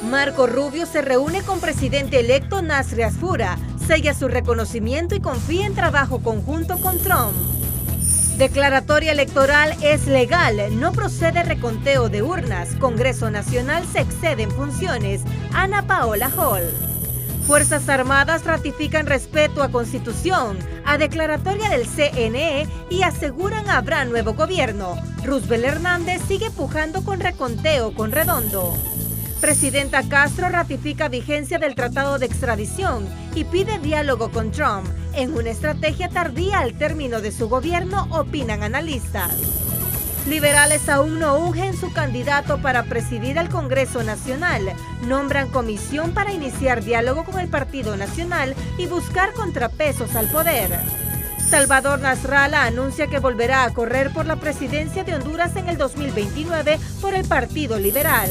Marco Rubio se reúne con presidente electo Nasri Asfura, sella su reconocimiento y confía en trabajo conjunto con Trump. Declaratoria electoral es legal, no procede reconteo de urnas. Congreso Nacional se excede en funciones. Ana Paola Hall. Fuerzas Armadas ratifican respeto a Constitución, a declaratoria del CNE y aseguran habrá nuevo gobierno. Roosevelt Hernández sigue pujando con reconteo con Redondo. Presidenta Castro ratifica vigencia del tratado de extradición y pide diálogo con Trump. En una estrategia tardía al término de su gobierno, opinan analistas. Liberales aún no ungen su candidato para presidir el Congreso Nacional. Nombran comisión para iniciar diálogo con el Partido Nacional y buscar contrapesos al poder. Salvador Nasralla anuncia que volverá a correr por la presidencia de Honduras en el 2029 por el Partido Liberal.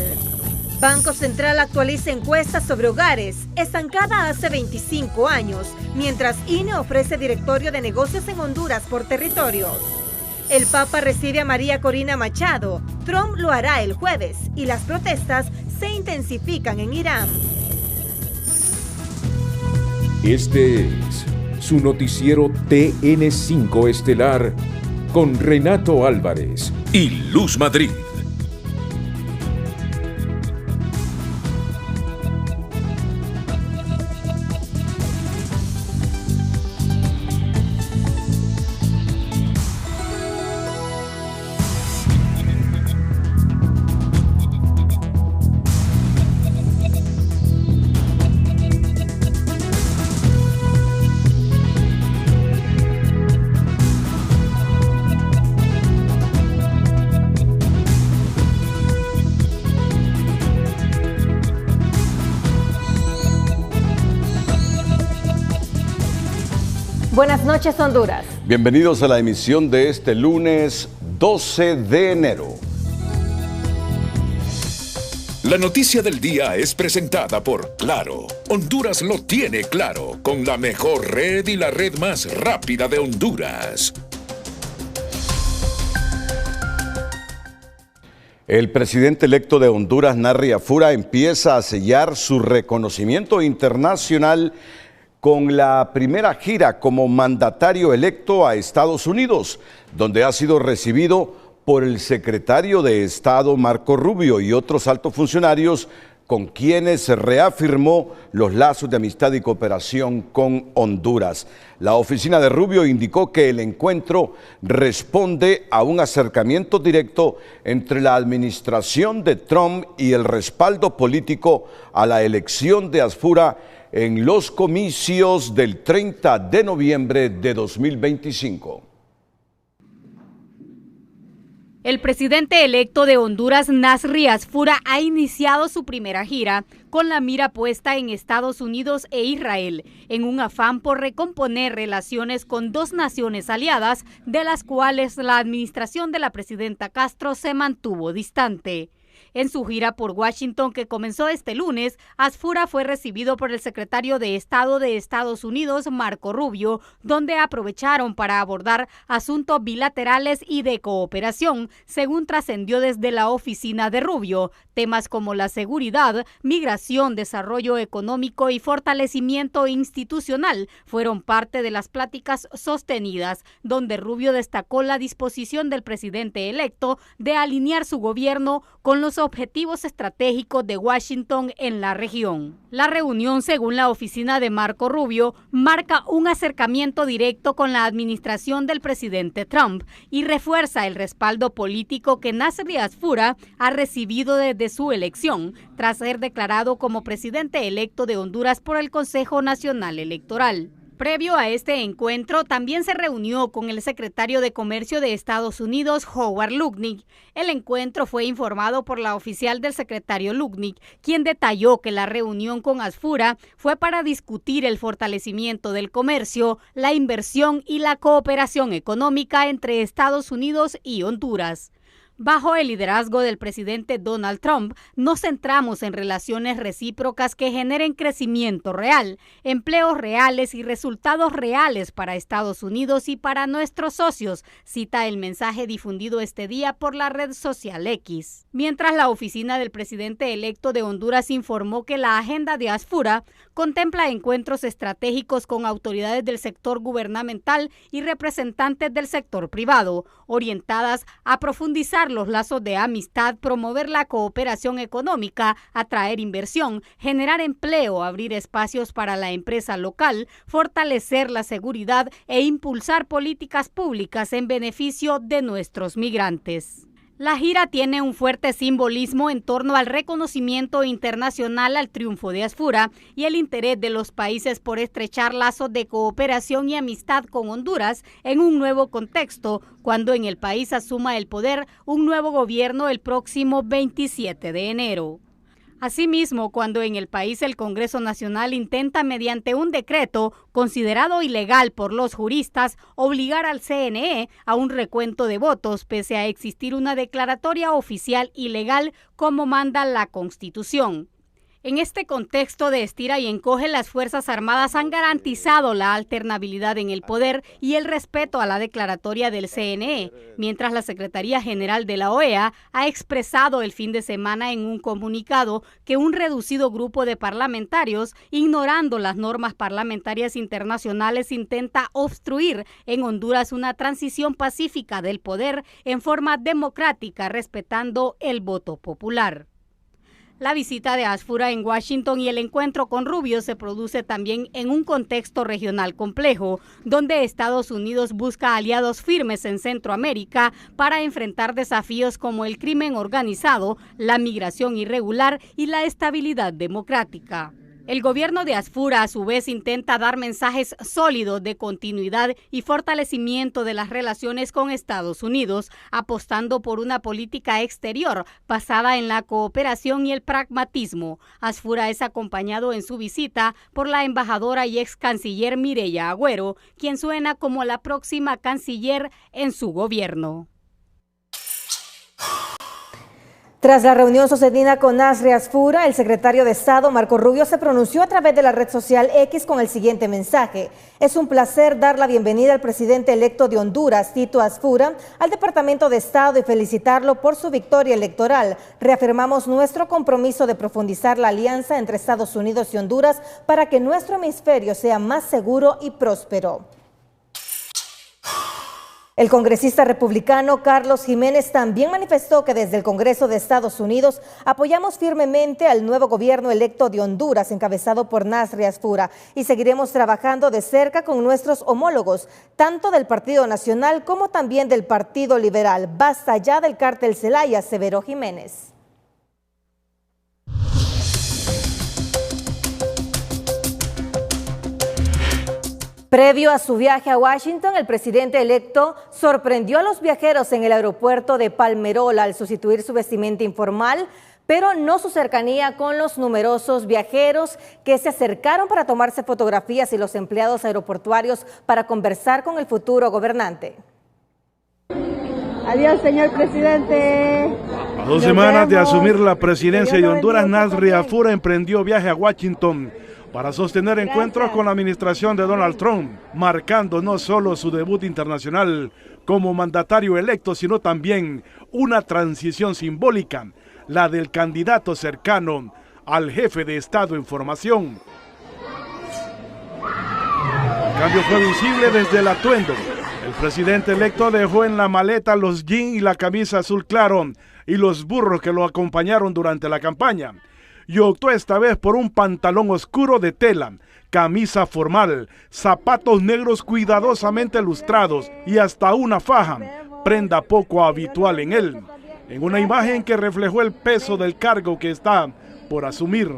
Banco Central actualiza encuestas sobre hogares, estancada hace 25 años, mientras INE ofrece directorio de negocios en Honduras por territorios. El Papa recibe a María Corina Machado, Trump lo hará el jueves y las protestas se intensifican en Irán. Este es su noticiero TN5 Estelar con Renato Álvarez y Luz Madrid. Buenas noches, Honduras. Bienvenidos a la emisión de este lunes 12 de enero. La noticia del día es presentada por Claro. Honduras lo tiene claro, con la mejor red y la red más rápida de Honduras. El presidente electo de Honduras, Nasri Asfura, empieza a sellar su reconocimiento internacional con la primera gira como mandatario electo a Estados Unidos, donde ha sido recibido por el secretario de Estado Marco Rubio y otros altos funcionarios con quienes reafirmó los lazos de amistad y cooperación con Honduras. La oficina de Rubio indicó que el encuentro responde a un acercamiento directo entre la administración de Trump y el respaldo político a la elección de Asfura en los comicios del 30 de noviembre de 2025. El presidente electo de Honduras, Nasri Asfura, ha iniciado su primera gira con la mira puesta en Estados Unidos e Israel, en un afán por recomponer relaciones con dos naciones aliadas, de las cuales la administración de la presidenta Castro se mantuvo distante. En su gira por Washington, que comenzó este lunes, Asfura fue recibido por el secretario de Estado de Estados Unidos, Marco Rubio, donde aprovecharon para abordar asuntos bilaterales y de cooperación, según trascendió desde la oficina de Rubio. Temas como la seguridad, migración, desarrollo económico y fortalecimiento institucional fueron parte de las pláticas sostenidas, donde Rubio destacó la disposición del presidente electo de alinear su gobierno con los objetivos estratégicos de Washington en la región. La reunión, según la oficina de Marco Rubio, marca un acercamiento directo con la administración del presidente Trump y refuerza el respaldo político que Nasri Asfura ha recibido desde su elección, tras ser declarado como presidente electo de Honduras por el Consejo Nacional Electoral. Previo a este encuentro, también se reunió con el secretario de Comercio de Estados Unidos, Howard Lutnick. El encuentro fue informado por la oficial del secretario Lutnick, quien detalló que la reunión con Asfura fue para discutir el fortalecimiento del comercio, la inversión y la cooperación económica entre Estados Unidos y Honduras. Bajo el liderazgo del presidente Donald Trump, nos centramos en relaciones recíprocas que generen crecimiento real, empleos reales y resultados reales para Estados Unidos y para nuestros socios, cita el mensaje difundido este día por la red social X. Mientras la oficina del presidente electo de Honduras informó que la agenda de ASFURA contempla encuentros estratégicos con autoridades del sector gubernamental y representantes del sector privado, orientadas a profundizar los lazos de amistad, promover la cooperación económica, atraer inversión, generar empleo, abrir espacios para la empresa local, fortalecer la seguridad e impulsar políticas públicas en beneficio de nuestros migrantes. La gira tiene un fuerte simbolismo en torno al reconocimiento internacional al triunfo de ASFURA y el interés de los países por estrechar lazos de cooperación y amistad con Honduras en un nuevo contexto, cuando en el país asuma el poder un nuevo gobierno el próximo 27 de enero. Asimismo, cuando en el país el Congreso Nacional intenta mediante un decreto considerado ilegal por los juristas obligar al CNE a un recuento de votos pese a existir una declaratoria oficial ilegal como manda la Constitución. En este contexto de estira y encoge, las Fuerzas Armadas han garantizado la alternabilidad en el poder y el respeto a la declaratoria del CNE, mientras la Secretaría General de la OEA ha expresado el fin de semana en un comunicado que un reducido grupo de parlamentarios, ignorando las normas parlamentarias internacionales, intenta obstruir en Honduras una transición pacífica del poder en forma democrática, respetando el voto popular. La visita de ASFURA en Washington y el encuentro con Rubio se produce también en un contexto regional complejo, donde Estados Unidos busca aliados firmes en Centroamérica para enfrentar desafíos como el crimen organizado, la migración irregular y la estabilidad democrática. El gobierno de ASFURA, a su vez, intenta dar mensajes sólidos de continuidad y fortalecimiento de las relaciones con Estados Unidos, apostando por una política exterior basada en la cooperación y el pragmatismo. ASFURA es acompañado en su visita por la embajadora y ex canciller Mireya Agüero, quien suena como la próxima canciller en su gobierno. Tras la reunión sucedida con Nasri ASFURA, el secretario de Estado, Marco Rubio, se pronunció a través de la red social X con el siguiente mensaje. Es un placer dar la bienvenida al presidente electo de Honduras, Tito ASFURA, al Departamento de Estado y felicitarlo por su victoria electoral. Reafirmamos nuestro compromiso de profundizar la alianza entre Estados Unidos y Honduras para que nuestro hemisferio sea más seguro y próspero. El congresista republicano Carlos Jiménez también manifestó que desde el Congreso de Estados Unidos apoyamos firmemente al nuevo gobierno electo de Honduras, encabezado por Nasri ASFURA, y seguiremos trabajando de cerca con nuestros homólogos, tanto del Partido Nacional como también del Partido Liberal. Basta ya del cártel Zelaya, aseveró Jiménez. Previo a su viaje a Washington, el presidente electo sorprendió a los viajeros en el aeropuerto de Palmerola al sustituir su vestimenta informal, pero no su cercanía con los numerosos viajeros que se acercaron para tomarse fotografías y los empleados aeroportuarios para conversar con el futuro gobernante. Adiós, señor presidente. A 2 semanas de asumir la presidencia de Honduras, Nasri ASFURA emprendió viaje a Washington para sostener encuentros con la administración de Donald Trump, marcando no solo su debut internacional como mandatario electo, sino también una transición simbólica, la del candidato cercano al jefe de Estado en formación. El cambio fue visible desde el atuendo. El presidente electo dejó en la maleta los jeans y la camisa azul claro y los burros que lo acompañaron durante la campaña. Y optó esta vez por un pantalón oscuro de tela, camisa formal, zapatos negros cuidadosamente lustrados y hasta una faja, prenda poco habitual en él, en una imagen que reflejó el peso del cargo que está por asumir.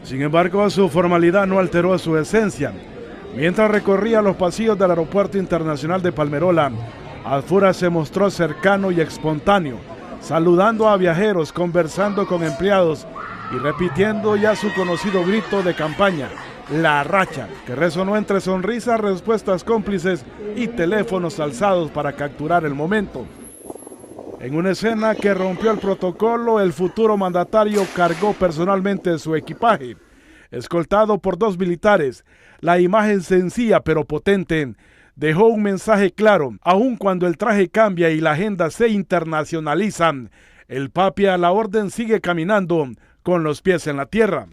Sin embargo, su formalidad no alteró su esencia. Mientras recorría los pasillos del Aeropuerto Internacional de Palmerola, ASFURA se mostró cercano y espontáneo, saludando a viajeros, conversando con empleados y repitiendo ya su conocido grito de campaña, la racha, que resonó entre sonrisas, respuestas cómplices y teléfonos alzados para capturar el momento. En una escena que rompió el protocolo, el futuro mandatario cargó personalmente su equipaje, escoltado por 2 militares. La imagen sencilla pero potente dejó un mensaje claro. Aun cuando el traje cambia y la agenda se internacionaliza, el papi a la orden sigue caminando con los pies en la tierra.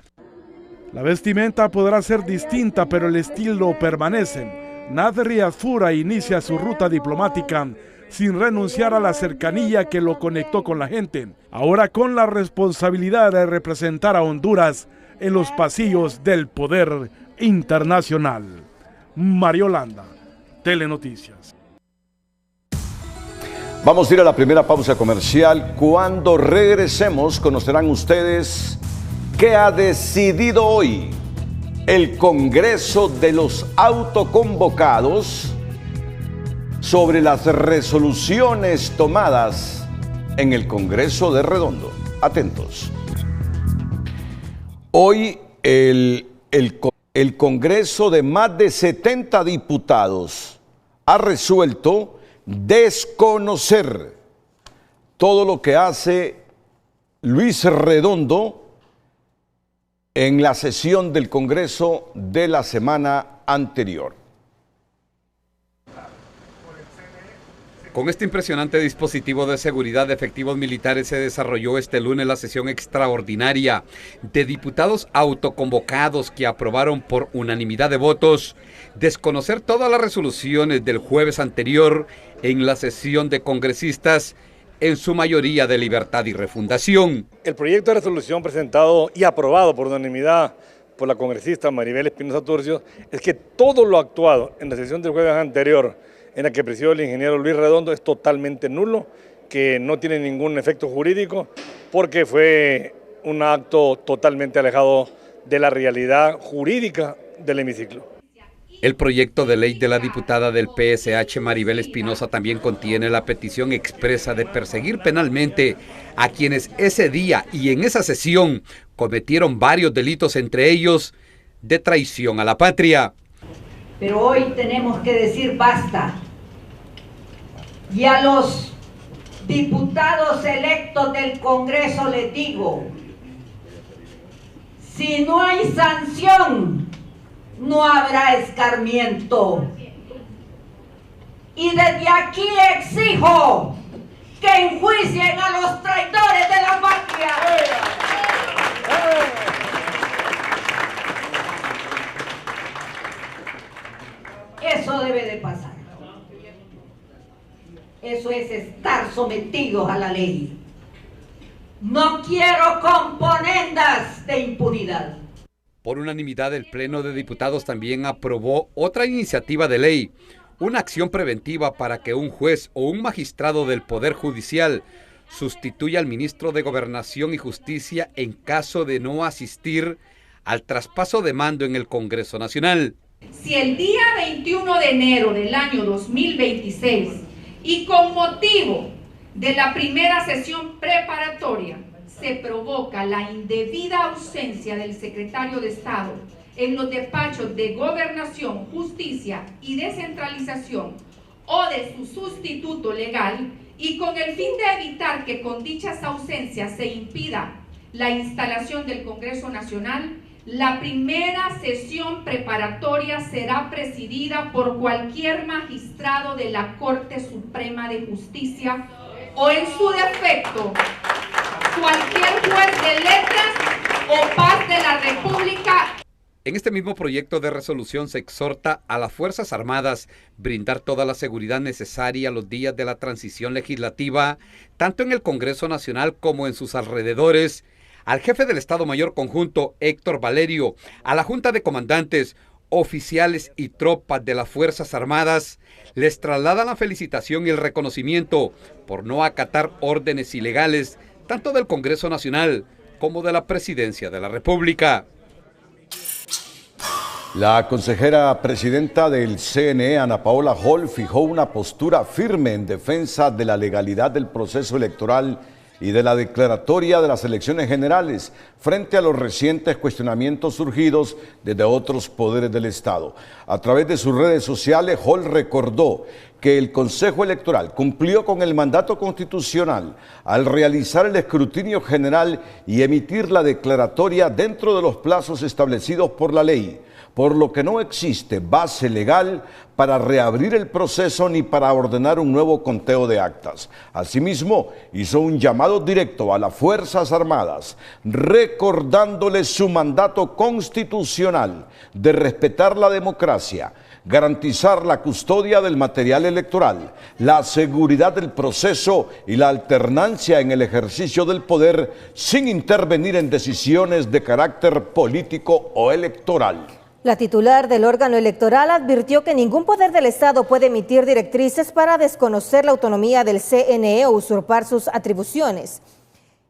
La vestimenta podrá ser distinta, pero el estilo permanece. Nasrias Fura inicia su ruta diplomática sin renunciar a la cercanía que lo conectó con la gente, ahora con la responsabilidad de representar a Honduras en los pasillos del poder internacional. Mariolanda, Telenoticias. Vamos a ir a la primera pausa comercial. Cuando regresemos, conocerán ustedes qué ha decidido hoy el Congreso de los autoconvocados sobre las resoluciones tomadas en el Congreso de Redondo. Atentos. Hoy el Congreso de más de 70 diputados ha resuelto desconocer todo lo que hace Luis Redondo en la sesión del Congreso de la semana anterior. Con este impresionante dispositivo de seguridad de efectivos militares se desarrolló este lunes la sesión extraordinaria de diputados autoconvocados que aprobaron por unanimidad de votos desconocer todas las resoluciones del jueves anterior en la sesión de congresistas, en su mayoría de libertad y refundación. El proyecto de resolución presentado y aprobado por unanimidad por la congresista Maribel Espinosa Turcios es que todo lo actuado en la sesión del jueves anterior, en la que presidió el ingeniero Luis Redondo, es totalmente nulo, que no tiene ningún efecto jurídico, porque fue un acto totalmente alejado de la realidad jurídica del hemiciclo. El proyecto de ley de la diputada del PSH Maribel Espinosa también contiene la petición expresa de perseguir penalmente a quienes ese día y en esa sesión cometieron varios delitos, entre ellos de traición a la patria. Pero hoy tenemos que decir basta. Y a los diputados electos del Congreso les digo, si no hay sanción, no habrá escarmiento. Y desde aquí exijo que enjuicien a los traidores de la patria. Eso debe de pasar. Eso es estar sometidos a la ley. No quiero componendas de impunidad. Por unanimidad, el Pleno de Diputados también aprobó otra iniciativa de ley, una acción preventiva para que un juez o un magistrado del Poder Judicial sustituya al ministro de Gobernación y Justicia en caso de no asistir al traspaso de mando en el Congreso Nacional. Si el día 21 de enero del año 2026 y con motivo de la primera sesión preparatoria se provoca la indebida ausencia del secretario de Estado en los despachos de Gobernación, Justicia y Descentralización o de su sustituto legal, y con el fin de evitar que con dichas ausencias se impida la instalación del Congreso Nacional, la primera sesión preparatoria será presidida por cualquier magistrado de la Corte Suprema de Justicia o, en su defecto, cualquier juez de letras o paz de la República. En este mismo proyecto de resolución se exhorta a las Fuerzas Armadas brindar toda la seguridad necesaria los días de la transición legislativa, tanto en el Congreso Nacional como en sus alrededores, al jefe del Estado Mayor Conjunto, Héctor Valerio, a la Junta de Comandantes, oficiales y tropas de las Fuerzas Armadas, les trasladan la felicitación y el reconocimiento por no acatar órdenes ilegales, tanto del Congreso Nacional como de la Presidencia de la República. La consejera presidenta del CNE, Ana Paola Hall, fijó una postura firme en defensa de la legalidad del proceso electoral y de la declaratoria de las elecciones generales frente a los recientes cuestionamientos surgidos desde otros poderes del Estado. A través de sus redes sociales, Hall recordó que el Consejo Electoral cumplió con el mandato constitucional al realizar el escrutinio general y emitir la declaratoria dentro de los plazos establecidos por la ley, por lo que no existe base legal para reabrir el proceso ni para ordenar un nuevo conteo de actas. Asimismo, hizo un llamado directo a las Fuerzas Armadas, recordándoles su mandato constitucional de respetar la democracia, garantizar la custodia del material electoral, la seguridad del proceso y la alternancia en el ejercicio del poder sin intervenir en decisiones de carácter político o electoral. La titular del órgano electoral advirtió que ningún poder del Estado puede emitir directrices para desconocer la autonomía del CNE o usurpar sus atribuciones.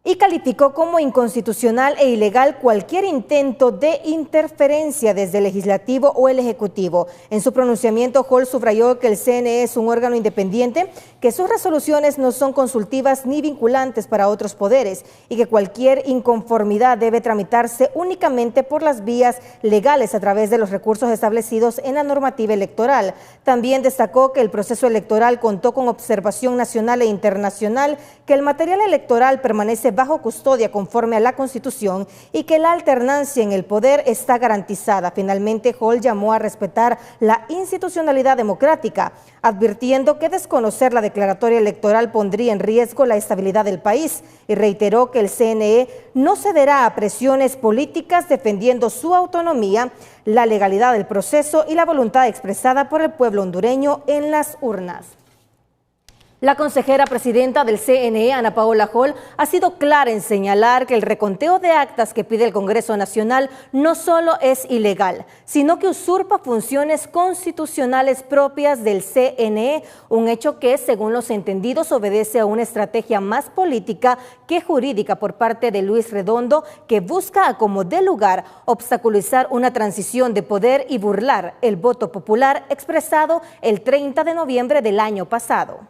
Y calificó como inconstitucional e ilegal cualquier intento de interferencia desde el Legislativo o el Ejecutivo. En su pronunciamiento, Hall subrayó que el CNE es un órgano independiente, que sus resoluciones no son consultivas ni vinculantes para otros poderes y que cualquier inconformidad debe tramitarse únicamente por las vías legales a través de los recursos establecidos en la normativa electoral. También destacó que el proceso electoral contó con observación nacional e internacional, que el material electoral permanece bajo custodia conforme a la Constitución y que la alternancia en el poder está garantizada. Finalmente, Hall llamó a respetar la institucionalidad democrática, advirtiendo que desconocer la declaratoria electoral pondría en riesgo la estabilidad del país y reiteró que el CNE no cederá a presiones políticas, defendiendo su autonomía, la legalidad del proceso y la voluntad expresada por el pueblo hondureño en las urnas. La consejera presidenta del CNE, Ana Paola Hall, ha sido clara en señalar que el reconteo de actas que pide el Congreso Nacional no solo es ilegal, sino que usurpa funciones constitucionales propias del CNE, un hecho que, según los entendidos, obedece a una estrategia más política que jurídica por parte de Luis Redondo, que busca, a como dé lugar, obstaculizar una transición de poder y burlar el voto popular expresado el 30 de noviembre del año pasado.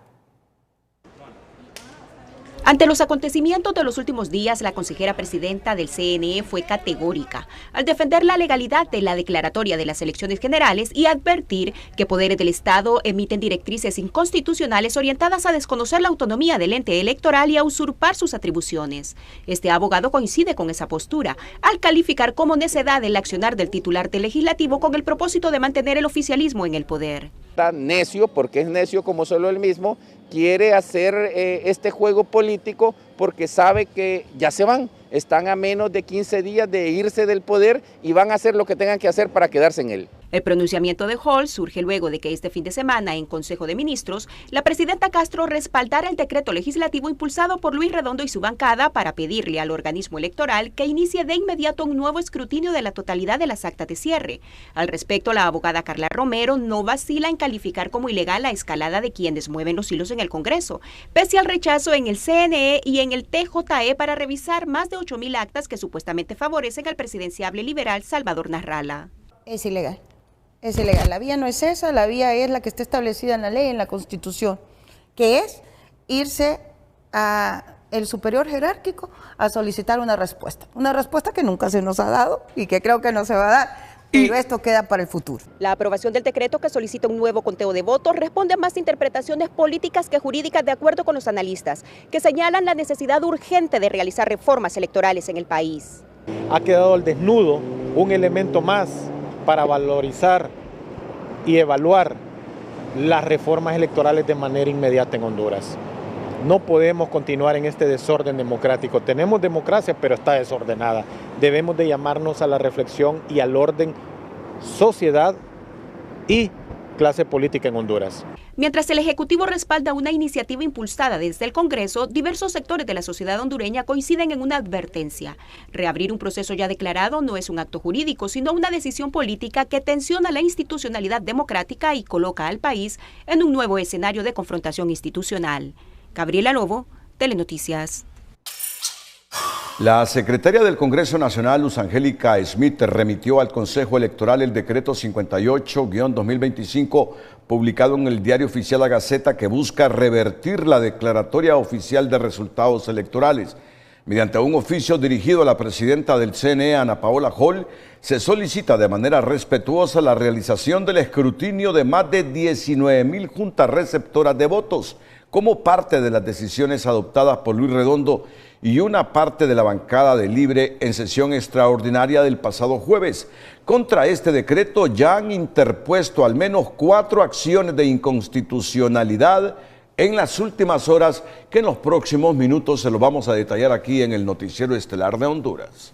Ante los acontecimientos de los últimos días, la consejera presidenta del CNE fue categórica al defender la legalidad de la declaratoria de las elecciones generales y advertir que poderes del Estado emiten directrices inconstitucionales orientadas a desconocer la autonomía del ente electoral y a usurpar sus atribuciones. Este abogado coincide con esa postura al calificar como necedad el accionar del titular del Legislativo con el propósito de mantener el oficialismo en el poder. Está necio, porque es necio como solo él mismo, quiere hacer este juego político porque sabe que ya se van, están a menos de 15 días de irse del poder y van a hacer lo que tengan que hacer para quedarse en él. El pronunciamiento de Hall surge luego de que este fin de semana en Consejo de Ministros, la presidenta Castro respaldara el decreto legislativo impulsado por Luis Redondo y su bancada para pedirle al organismo electoral que inicie de inmediato un nuevo escrutinio de la totalidad de las actas de cierre. Al respecto, la abogada Carla Romero no vacila en calificar como ilegal la escalada de quienes mueven los hilos en el Congreso, pese al rechazo en el CNE y en el TJE para revisar más de 8.000 actas que supuestamente favorecen al presidenciable liberal Salvador Narrala. Es ilegal. Es ilegal. La vía no es esa, la vía es la que está establecida en la ley, en la Constitución, que es irse al superior jerárquico a solicitar una respuesta que nunca se nos ha dado y que creo que no se va a dar, pero esto queda para el futuro. La aprobación del decreto que solicita un nuevo conteo de votos responde a más interpretaciones políticas que jurídicas, de acuerdo con los analistas, que señalan la necesidad urgente de realizar reformas electorales en el país. Ha quedado al desnudo un elemento más para valorizar y evaluar las reformas electorales de manera inmediata en Honduras. No podemos continuar en este desorden democrático. Tenemos democracia, pero está desordenada. Debemos de llamarnos a la reflexión y al orden, sociedad y clase política en Honduras. Mientras el Ejecutivo respalda una iniciativa impulsada desde el Congreso, diversos sectores de la sociedad hondureña coinciden en una advertencia. Reabrir un proceso ya declarado no es un acto jurídico, sino una decisión política que tensiona la institucionalidad democrática y coloca al país en un nuevo escenario de confrontación institucional. Gabriela Lobo, Telenoticias. La secretaria del Congreso Nacional, Luz Angélica Smith, remitió al Consejo Electoral el decreto 58-2025, publicado en el Diario Oficial La Gaceta, que busca revertir la declaratoria oficial de resultados electorales. Mediante un oficio dirigido a la presidenta del CNE, Ana Paola Hall, se solicita de manera respetuosa la realización del escrutinio de más de 19,000 juntas receptoras de votos, como parte de las decisiones adoptadas por Luis Redondo y una parte de la bancada de Libre en sesión extraordinaria del pasado jueves. Contra este decreto ya han interpuesto al menos 4 acciones de inconstitucionalidad en las últimas horas, que en los próximos minutos se lo vamos a detallar aquí en el Noticiero Estelar de Honduras.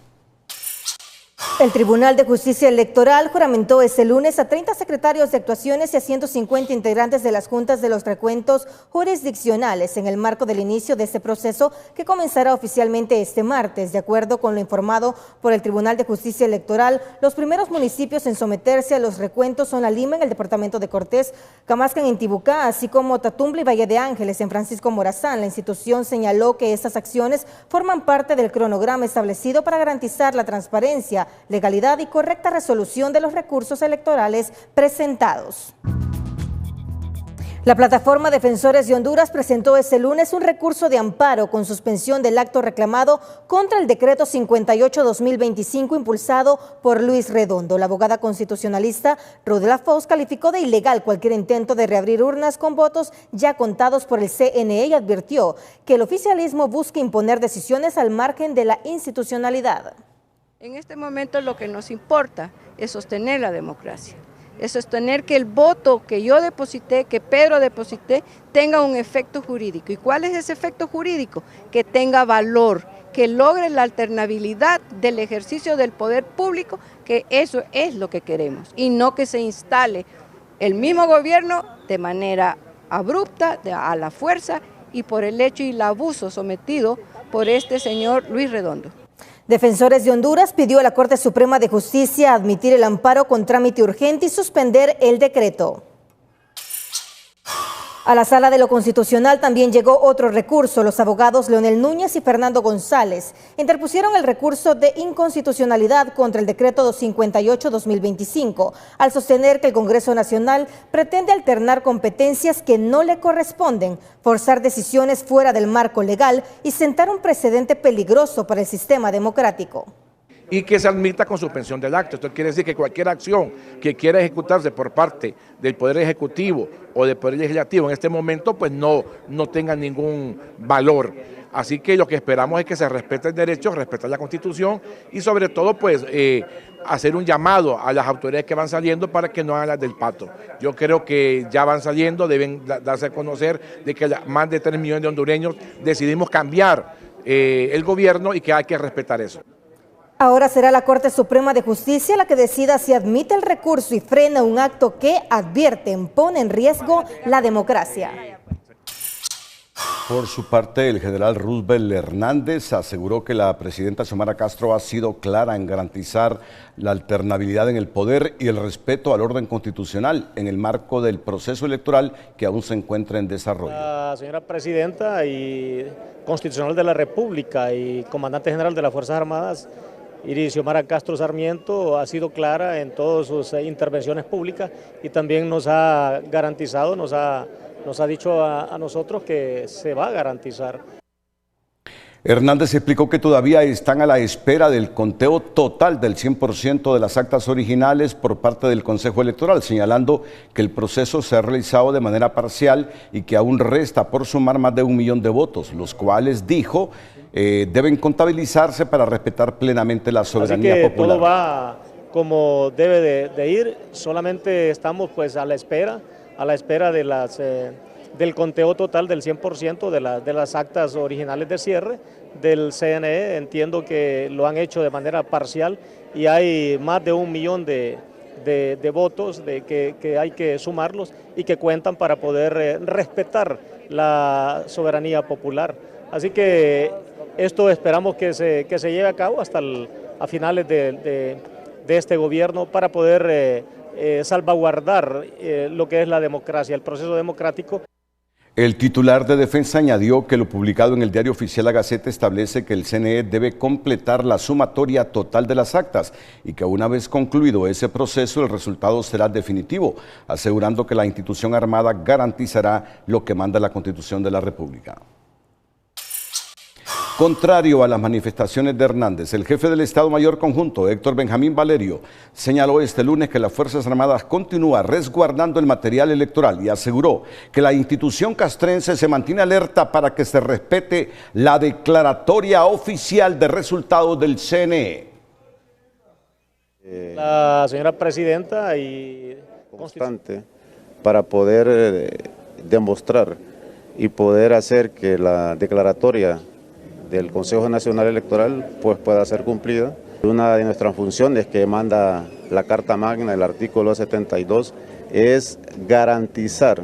El Tribunal de Justicia Electoral juramentó este lunes a 30 secretarios de actuaciones y a 150 integrantes de las juntas de los recuentos jurisdiccionales en el marco del inicio de este proceso, que comenzará oficialmente este martes. De acuerdo con lo informado por el Tribunal de Justicia Electoral, los primeros municipios en someterse a los recuentos son La Lima en el departamento de Cortés, Camascan en Tibucá, así como Tatumba y Valle de Ángeles en Francisco Morazán. La institución señaló que estas acciones forman parte del cronograma establecido para garantizar la transparencia, legalidad y correcta resolución de los recursos electorales presentados. La plataforma Defensores de Honduras presentó este lunes un recurso de amparo con suspensión del acto reclamado contra el decreto 58-2025 impulsado por Luis Redondo. La abogada constitucionalista Rodela Foz calificó de ilegal cualquier intento de reabrir urnas con votos ya contados por el CNE y advirtió que el oficialismo busca imponer decisiones al margen de la institucionalidad. En este momento lo que nos importa es sostener la democracia, es sostener que el voto que yo deposité, que Pedro deposité, tenga un efecto jurídico. ¿Y cuál es ese efecto jurídico? Que tenga valor, que logre la alternabilidad del ejercicio del poder público, que eso es lo que queremos, y no que se instale el mismo gobierno de manera abrupta, a la fuerza, y por el hecho y el abuso sometido por este señor Luis Redondo. Defensores de Honduras pidió a la Corte Suprema de Justicia admitir el amparo con trámite urgente y suspender el decreto. A la Sala de lo Constitucional también llegó otro recurso. Los abogados Leonel Núñez y Fernando González interpusieron el recurso de inconstitucionalidad contra el decreto 258-2025, al sostener que el Congreso Nacional pretende alternar competencias que no le corresponden, forzar decisiones fuera del marco legal y sentar un precedente peligroso para el sistema democrático. Y que se admita con suspensión del acto. Esto quiere decir que cualquier acción que quiera ejecutarse por parte del Poder Ejecutivo o del Poder Legislativo en este momento, pues no tenga ningún valor. Así que lo que esperamos es que se respete el derecho, respetar la Constitución y sobre todo pues hacer un llamado a las autoridades que van saliendo para que no hagan las del pato. Yo creo que ya van saliendo, deben darse a conocer de que más de 3 millones de hondureños decidimos cambiar el gobierno y que hay que respetar eso. Ahora será la Corte Suprema de Justicia la que decida si admite el recurso y frena un acto que, advierten, pone en riesgo la democracia. Por su parte, el general Roosevelt Hernández aseguró que la presidenta Xiomara Castro ha sido clara en garantizar la alternabilidad en el poder y el respeto al orden constitucional en el marco del proceso electoral que aún se encuentra en desarrollo. La señora presidenta y constitucional de la República y comandante general de las Fuerzas Armadas, Iris Xiomara Castro Sarmiento, ha sido clara en todas sus intervenciones públicas y también nos ha garantizado, nos ha dicho a nosotros que se va a garantizar. Hernández explicó que todavía están a la espera del conteo total del 100% de las actas originales por parte del Consejo Electoral, señalando que el proceso se ha realizado de manera parcial y que aún resta por sumar más de 1 millón de votos, los cuales, dijo, deben contabilizarse para respetar plenamente la soberanía popular. Todo va como debe de ir, solamente estamos pues a la espera del conteo total del 100% de las actas originales de cierre del CNE. Entiendo que lo han hecho de manera parcial y hay más de 1 millón de votos que hay que sumarlos y que cuentan para poder respetar la soberanía popular. Así que esto esperamos que se lleve a cabo hasta a finales de este gobierno para poder salvaguardar lo que es la democracia, el proceso democrático. El titular de Defensa añadió que lo publicado en el Diario Oficial La Gaceta establece que el CNE debe completar la sumatoria total de las actas y que una vez concluido ese proceso el resultado será definitivo, asegurando que la institución armada garantizará lo que manda la Constitución de la República. Contrario a las manifestaciones de Hernández, el jefe del Estado Mayor Conjunto, Héctor Benjamín Valerio, señaló este lunes que las Fuerzas Armadas continúan resguardando el material electoral y aseguró que la institución castrense se mantiene alerta para que se respete la declaratoria oficial de resultados del CNE. La señora presidenta y constante para poder demostrar y poder hacer que la declaratoria del Consejo Nacional Electoral pues pueda ser cumplida. Una de nuestras funciones que manda la Carta Magna, el artículo 72, es garantizar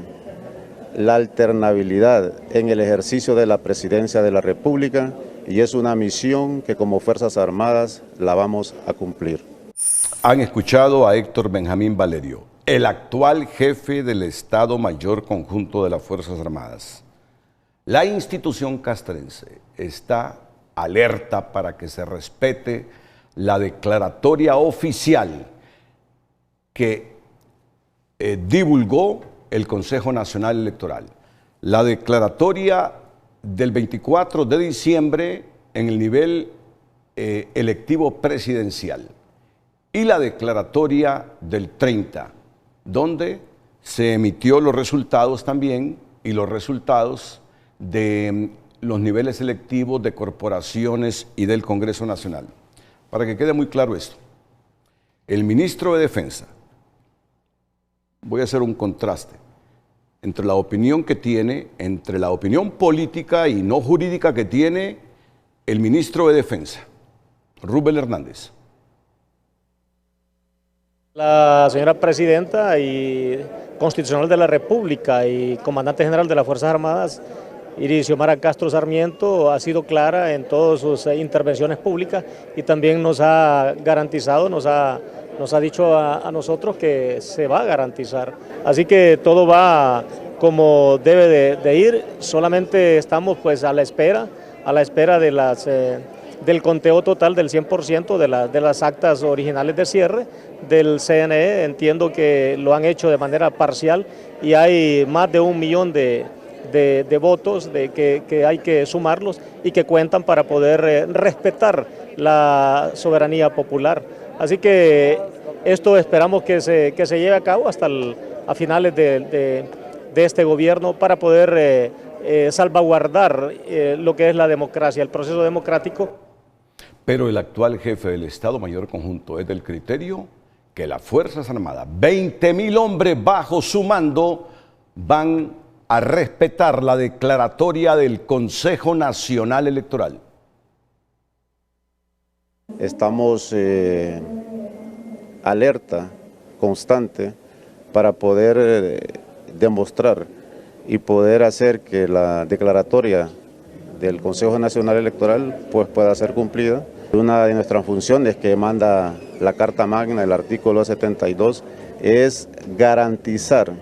la alternabilidad en el ejercicio de la presidencia de la República y es una misión que como Fuerzas Armadas la vamos a cumplir. Han escuchado a Héctor Benjamín Valerio, el actual jefe del Estado Mayor Conjunto de las Fuerzas Armadas. La institución castrense está alerta para que se respete la declaratoria oficial que divulgó el Consejo Nacional Electoral. La declaratoria del 24 de diciembre en el nivel electivo presidencial y la declaratoria del 30, donde se emitió los resultados también y los resultados de los niveles electivos de corporaciones y del Congreso Nacional. Para que quede muy claro esto, el ministro de Defensa, voy a hacer un contraste entre la opinión que tiene, entre la opinión política y no jurídica que tiene el ministro de Defensa, Rubén Hernández. La señora presidenta y constitucional de la República y comandante general de las Fuerzas Armadas, Iris Xiomara Castro Sarmiento, ha sido clara en todas sus intervenciones públicas y también nos ha garantizado, nos ha dicho a nosotros que se va a garantizar. Así que todo va como debe de ir, solamente estamos pues a la espera del conteo total del 100% de las actas originales de cierre del CNE. Entiendo que lo han hecho de manera parcial y hay más de 1 millón de votos que hay que sumarlos y que cuentan para poder respetar la soberanía popular. Así que esto esperamos que se lleve a cabo hasta a finales de este gobierno para poder salvaguardar lo que es la democracia, el proceso democrático. Pero el actual jefe del Estado Mayor Conjunto es del criterio que las Fuerzas Armadas, 20.000 hombres bajo su mando, van a respetar la declaratoria del Consejo Nacional Electoral. Estamos alerta constante para poder demostrar y poder hacer que la declaratoria del Consejo Nacional Electoral pues pueda ser cumplida. Una de nuestras funciones que manda la Carta Magna, el artículo 72, es garantizar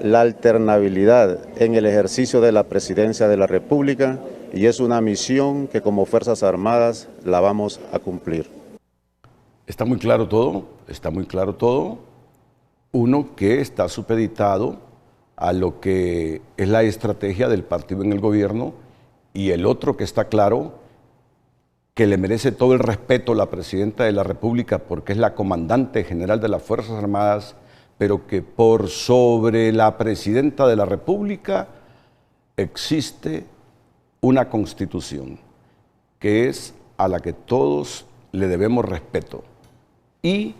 la alternabilidad en el ejercicio de la presidencia de la República y es una misión que como Fuerzas Armadas la vamos a cumplir. Está muy claro todo, está muy claro todo. Uno que está supeditado a lo que es la estrategia del partido en el gobierno y el otro que está claro que le merece todo el respeto a la presidenta de la República porque es la comandante general de las Fuerzas Armadas, pero que por sobre la presidenta de la República existe una constitución que es a la que todos le debemos respeto y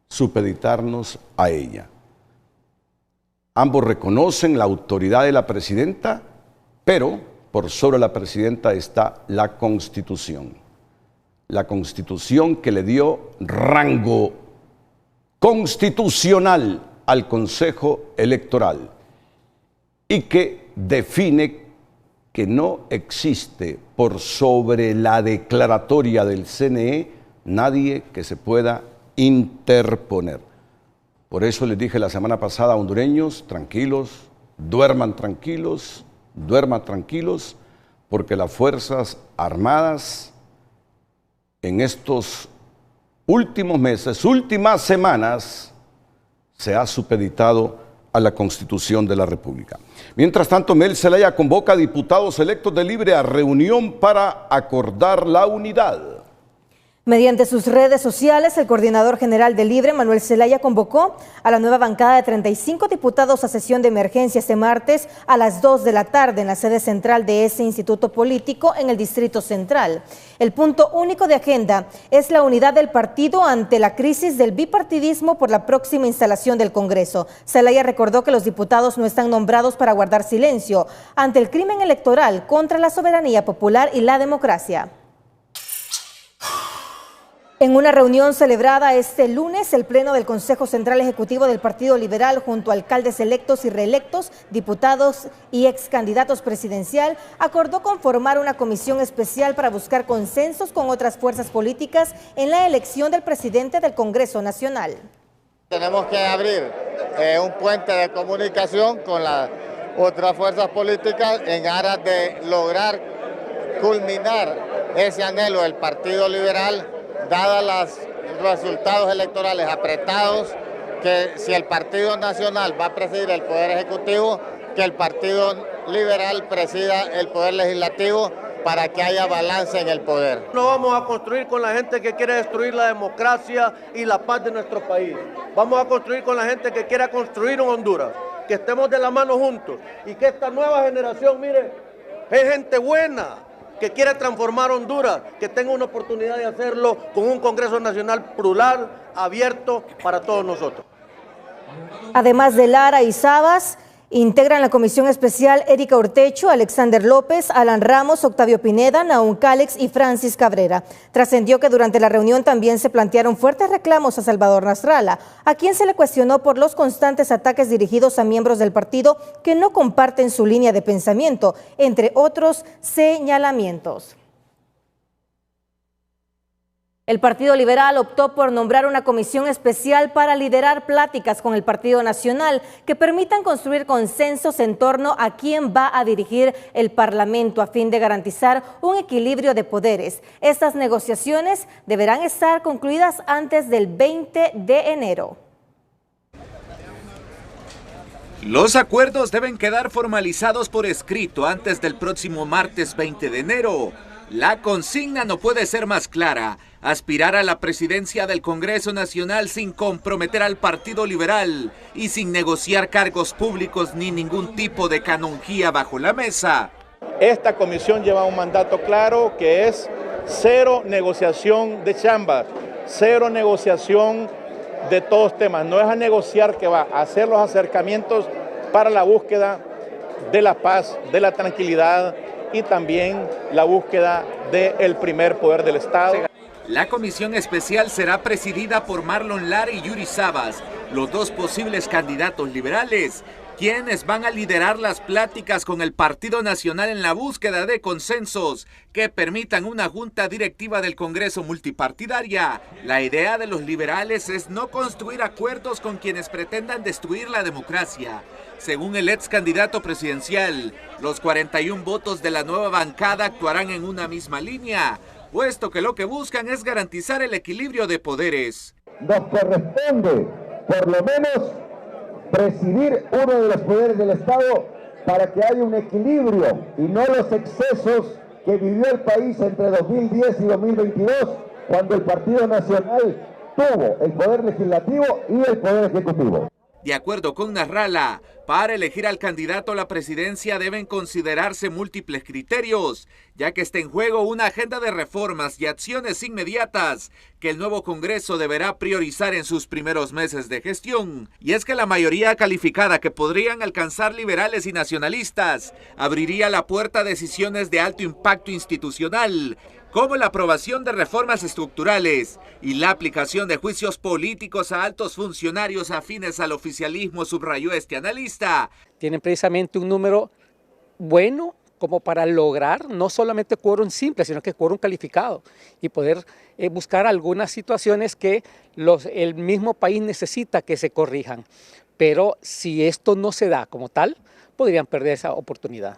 supeditarnos a ella. Ambos reconocen la autoridad de la presidenta, pero por sobre la presidenta está la Constitución. La Constitución que le dio rango constitucional al Consejo Electoral y que define que no existe por sobre la declaratoria del CNE nadie que se pueda interponer. Por eso les dije la semana pasada a hondureños, tranquilos, duerman tranquilos, porque las Fuerzas Armadas en estos últimos meses, últimas semanas, se ha supeditado a la Constitución de la República. Mientras tanto, Mel Zelaya convoca a diputados electos de Libre a reunión para acordar la unidad. Mediante sus redes sociales, el coordinador general de Libre, Manuel Zelaya, convocó a la nueva bancada de 35 diputados a sesión de emergencia este martes a las 2 de la tarde en la sede central de ese instituto político en el Distrito Central. El punto único de agenda es la unidad del partido ante la crisis del bipartidismo por la próxima instalación del Congreso. Zelaya recordó que los diputados no están nombrados para guardar silencio ante el crimen electoral contra la soberanía popular y la democracia. En una reunión celebrada este lunes, el Pleno del Consejo Central Ejecutivo del Partido Liberal, junto a alcaldes electos y reelectos, diputados y ex candidatos presidencial, acordó conformar una comisión especial para buscar consensos con otras fuerzas políticas en la elección del presidente del Congreso Nacional. Tenemos que abrir un puente de comunicación con las otras fuerzas políticas en aras de lograr culminar ese anhelo del Partido Liberal, dadas los resultados electorales apretados, que si el Partido Nacional va a presidir el Poder Ejecutivo, que el Partido Liberal presida el Poder Legislativo para que haya balance en el poder. No vamos a construir con la gente que quiere destruir la democracia y la paz de nuestro país. Vamos a construir con la gente que quiera construir un Honduras, que estemos de la mano juntos y que esta nueva generación, mire, es gente buena, que quiere transformar Honduras, que tenga una oportunidad de hacerlo con un Congreso Nacional plural, abierto para todos nosotros. Además de Lara y Sabas, integran la comisión especial Erika Urtecho, Alexander López, Alan Ramos, Octavio Pineda, Naún Cálex y Francis Cabrera. Trascendió que durante la reunión también se plantearon fuertes reclamos a Salvador Nasralla, a quien se le cuestionó por los constantes ataques dirigidos a miembros del partido que no comparten su línea de pensamiento, entre otros señalamientos. El Partido Liberal optó por nombrar una comisión especial para liderar pláticas con el Partido Nacional que permitan construir consensos en torno a quién va a dirigir el Parlamento a fin de garantizar un equilibrio de poderes. Estas negociaciones deberán estar concluidas antes del 20 de enero. Los acuerdos deben quedar formalizados por escrito antes del próximo martes 20 de enero. La consigna no puede ser más clara: aspirar a la presidencia del Congreso Nacional sin comprometer al Partido Liberal y sin negociar cargos públicos ni ningún tipo de canonjía bajo la mesa. Esta comisión lleva un mandato claro que es cero negociación de chambas, cero negociación de todos temas. No es a negociar que va a hacer los acercamientos para la búsqueda de la paz, de la tranquilidad y también la búsqueda del primer poder del Estado. La comisión especial será presidida por Marlon Lara y Yuri Sabas, los dos posibles candidatos liberales, quienes van a liderar las pláticas con el Partido Nacional en la búsqueda de consensos que permitan una junta directiva del Congreso multipartidaria. La idea de los liberales es no construir acuerdos con quienes pretendan destruir la democracia. Según el ex candidato presidencial, los 41 votos de la nueva bancada actuarán en una misma línea, puesto que lo que buscan es garantizar el equilibrio de poderes. Nos corresponde, por lo menos, presidir uno de los poderes del Estado para que haya un equilibrio y no los excesos que vivió el país entre 2010 y 2022, cuando el Partido Nacional tuvo el poder legislativo y el poder ejecutivo. De acuerdo con Nasralla, para elegir al candidato a la presidencia deben considerarse múltiples criterios, ya que está en juego una agenda de reformas y acciones inmediatas que el nuevo Congreso deberá priorizar en sus primeros meses de gestión. Y es que la mayoría calificada que podrían alcanzar liberales y nacionalistas abriría la puerta a decisiones de alto impacto institucional, como la aprobación de reformas estructurales y la aplicación de juicios políticos a altos funcionarios afines al oficialismo, subrayó este analista. Tienen precisamente un número bueno como para lograr no solamente quórum simple, sino que quórum calificado y poder buscar algunas situaciones que el mismo país necesita que se corrijan. Pero si esto no se da como tal, podrían perder esa oportunidad.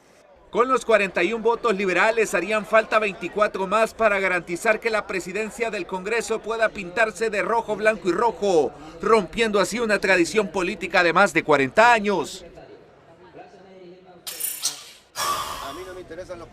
Con los 41 votos liberales harían falta 24 más para garantizar que la presidencia del Congreso pueda pintarse de rojo, blanco y rojo, rompiendo así una tradición política de más de 40 años.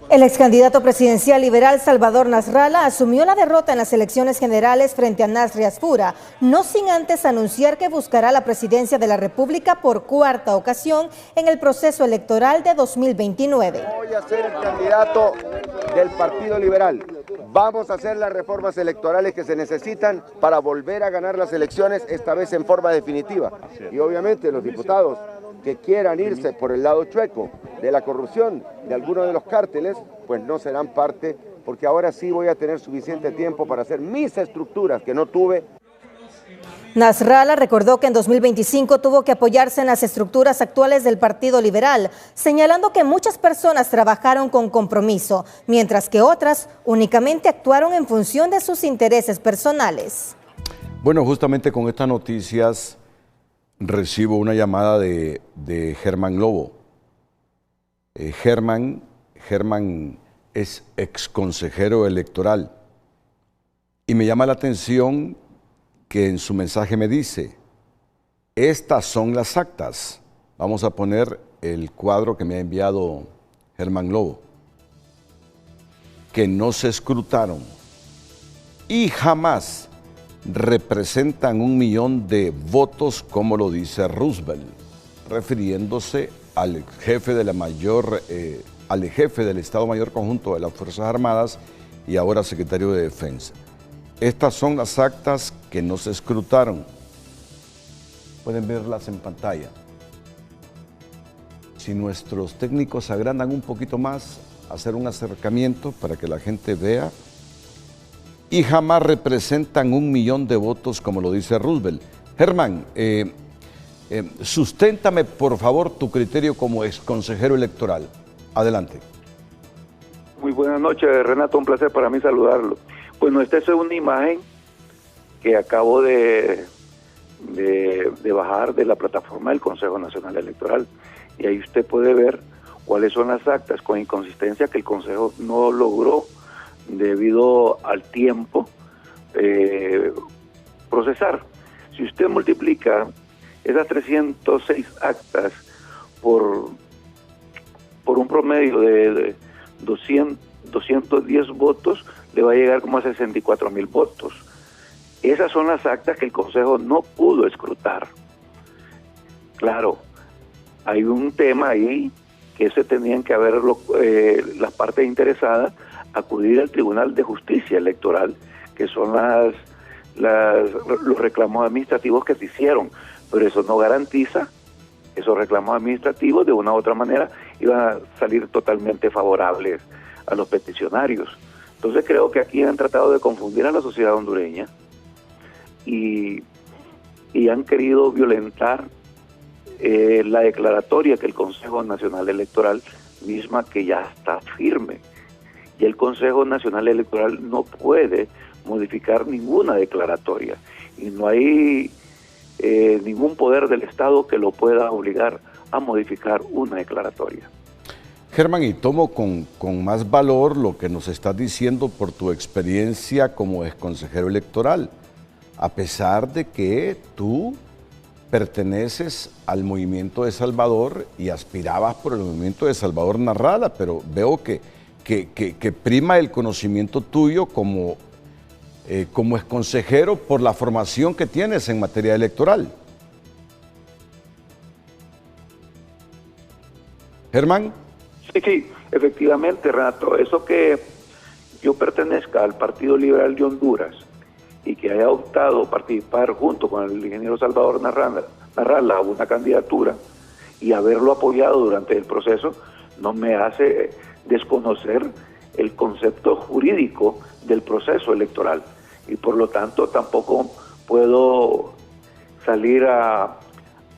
El ex candidato presidencial liberal Salvador Nasrallah asumió la derrota en las elecciones generales frente a Nasrias Fura, no sin antes anunciar que buscará la presidencia de la República por cuarta ocasión en el proceso electoral de 2029. Voy a ser el candidato del Partido Liberal. Vamos a hacer las reformas electorales que se necesitan para volver a ganar las elecciones, esta vez en forma definitiva. Y obviamente los diputados que quieran irse por el lado chueco de la corrupción de alguno de los cárteles, pues no serán parte, porque ahora sí voy a tener suficiente tiempo para hacer mis estructuras que no tuve. Nasrallah recordó que en 2025 tuvo que apoyarse en las estructuras actuales del Partido Liberal, señalando que muchas personas trabajaron con compromiso, mientras que otras únicamente actuaron en función de sus intereses personales. Bueno, justamente con estas noticias recibo una llamada de Germán Lobo. Germán es ex consejero electoral y me llama la atención que en su mensaje me dice: estas son las actas. Vamos a poner el cuadro que me ha enviado Germán Lobo, que no se escrutaron y jamás representan 1 millón de votos, como lo dice Roosevelt, refiriéndose al jefe de al jefe del Estado Mayor Conjunto de las Fuerzas Armadas y ahora secretario de Defensa. Estas son las actas que no se escrutaron. Pueden verlas en pantalla. Si nuestros técnicos agrandan un poquito más, hacer un acercamiento para que la gente vea. Y jamás representan 1 millón de votos, como lo dice Roosevelt. Germán, susténtame por favor tu criterio como ex consejero electoral. Adelante. Muy buenas noches, Renato, un placer para mí saludarlo. Bueno, esta es una imagen que acabo de bajar de la plataforma del Consejo Nacional Electoral, y ahí usted puede ver cuáles son las actas con inconsistencia que el Consejo no logró debido al tiempo procesar. Si usted multiplica esas 306 actas por un promedio de 210 votos, le va a llegar como a 64,000 votos. Esas son las actas que el Consejo no pudo escrutar. Claro, hay un tema ahí que se tenían que haber las partes interesadas acudir al Tribunal de Justicia Electoral, que son los reclamos administrativos que se hicieron, pero eso no garantiza. Esos reclamos administrativos de una u otra manera iban a salir totalmente favorables a los peticionarios. Entonces creo que aquí han tratado de confundir a la sociedad hondureña y han querido violentar la declaratoria que el Consejo Nacional Electoral misma, que ya está firme. Y el Consejo Nacional Electoral no puede modificar ninguna declaratoria y no hay ningún poder del Estado que lo pueda obligar a modificar una declaratoria. Germán, y tomo con más valor lo que nos estás diciendo por tu experiencia como ex consejero electoral, a pesar de que tú perteneces al movimiento de Salvador y aspirabas por el movimiento de Salvador Nasrallah, pero veo que prima el conocimiento tuyo como ex consejero por la formación que tienes en materia electoral. Germán. Sí, efectivamente, Renato. Eso que yo pertenezca al Partido Liberal de Honduras y que haya optado participar junto con el ingeniero Salvador Nasrallah a una candidatura y haberlo apoyado durante el proceso, no me hace desconocer el concepto jurídico del proceso electoral, y por lo tanto tampoco puedo salir a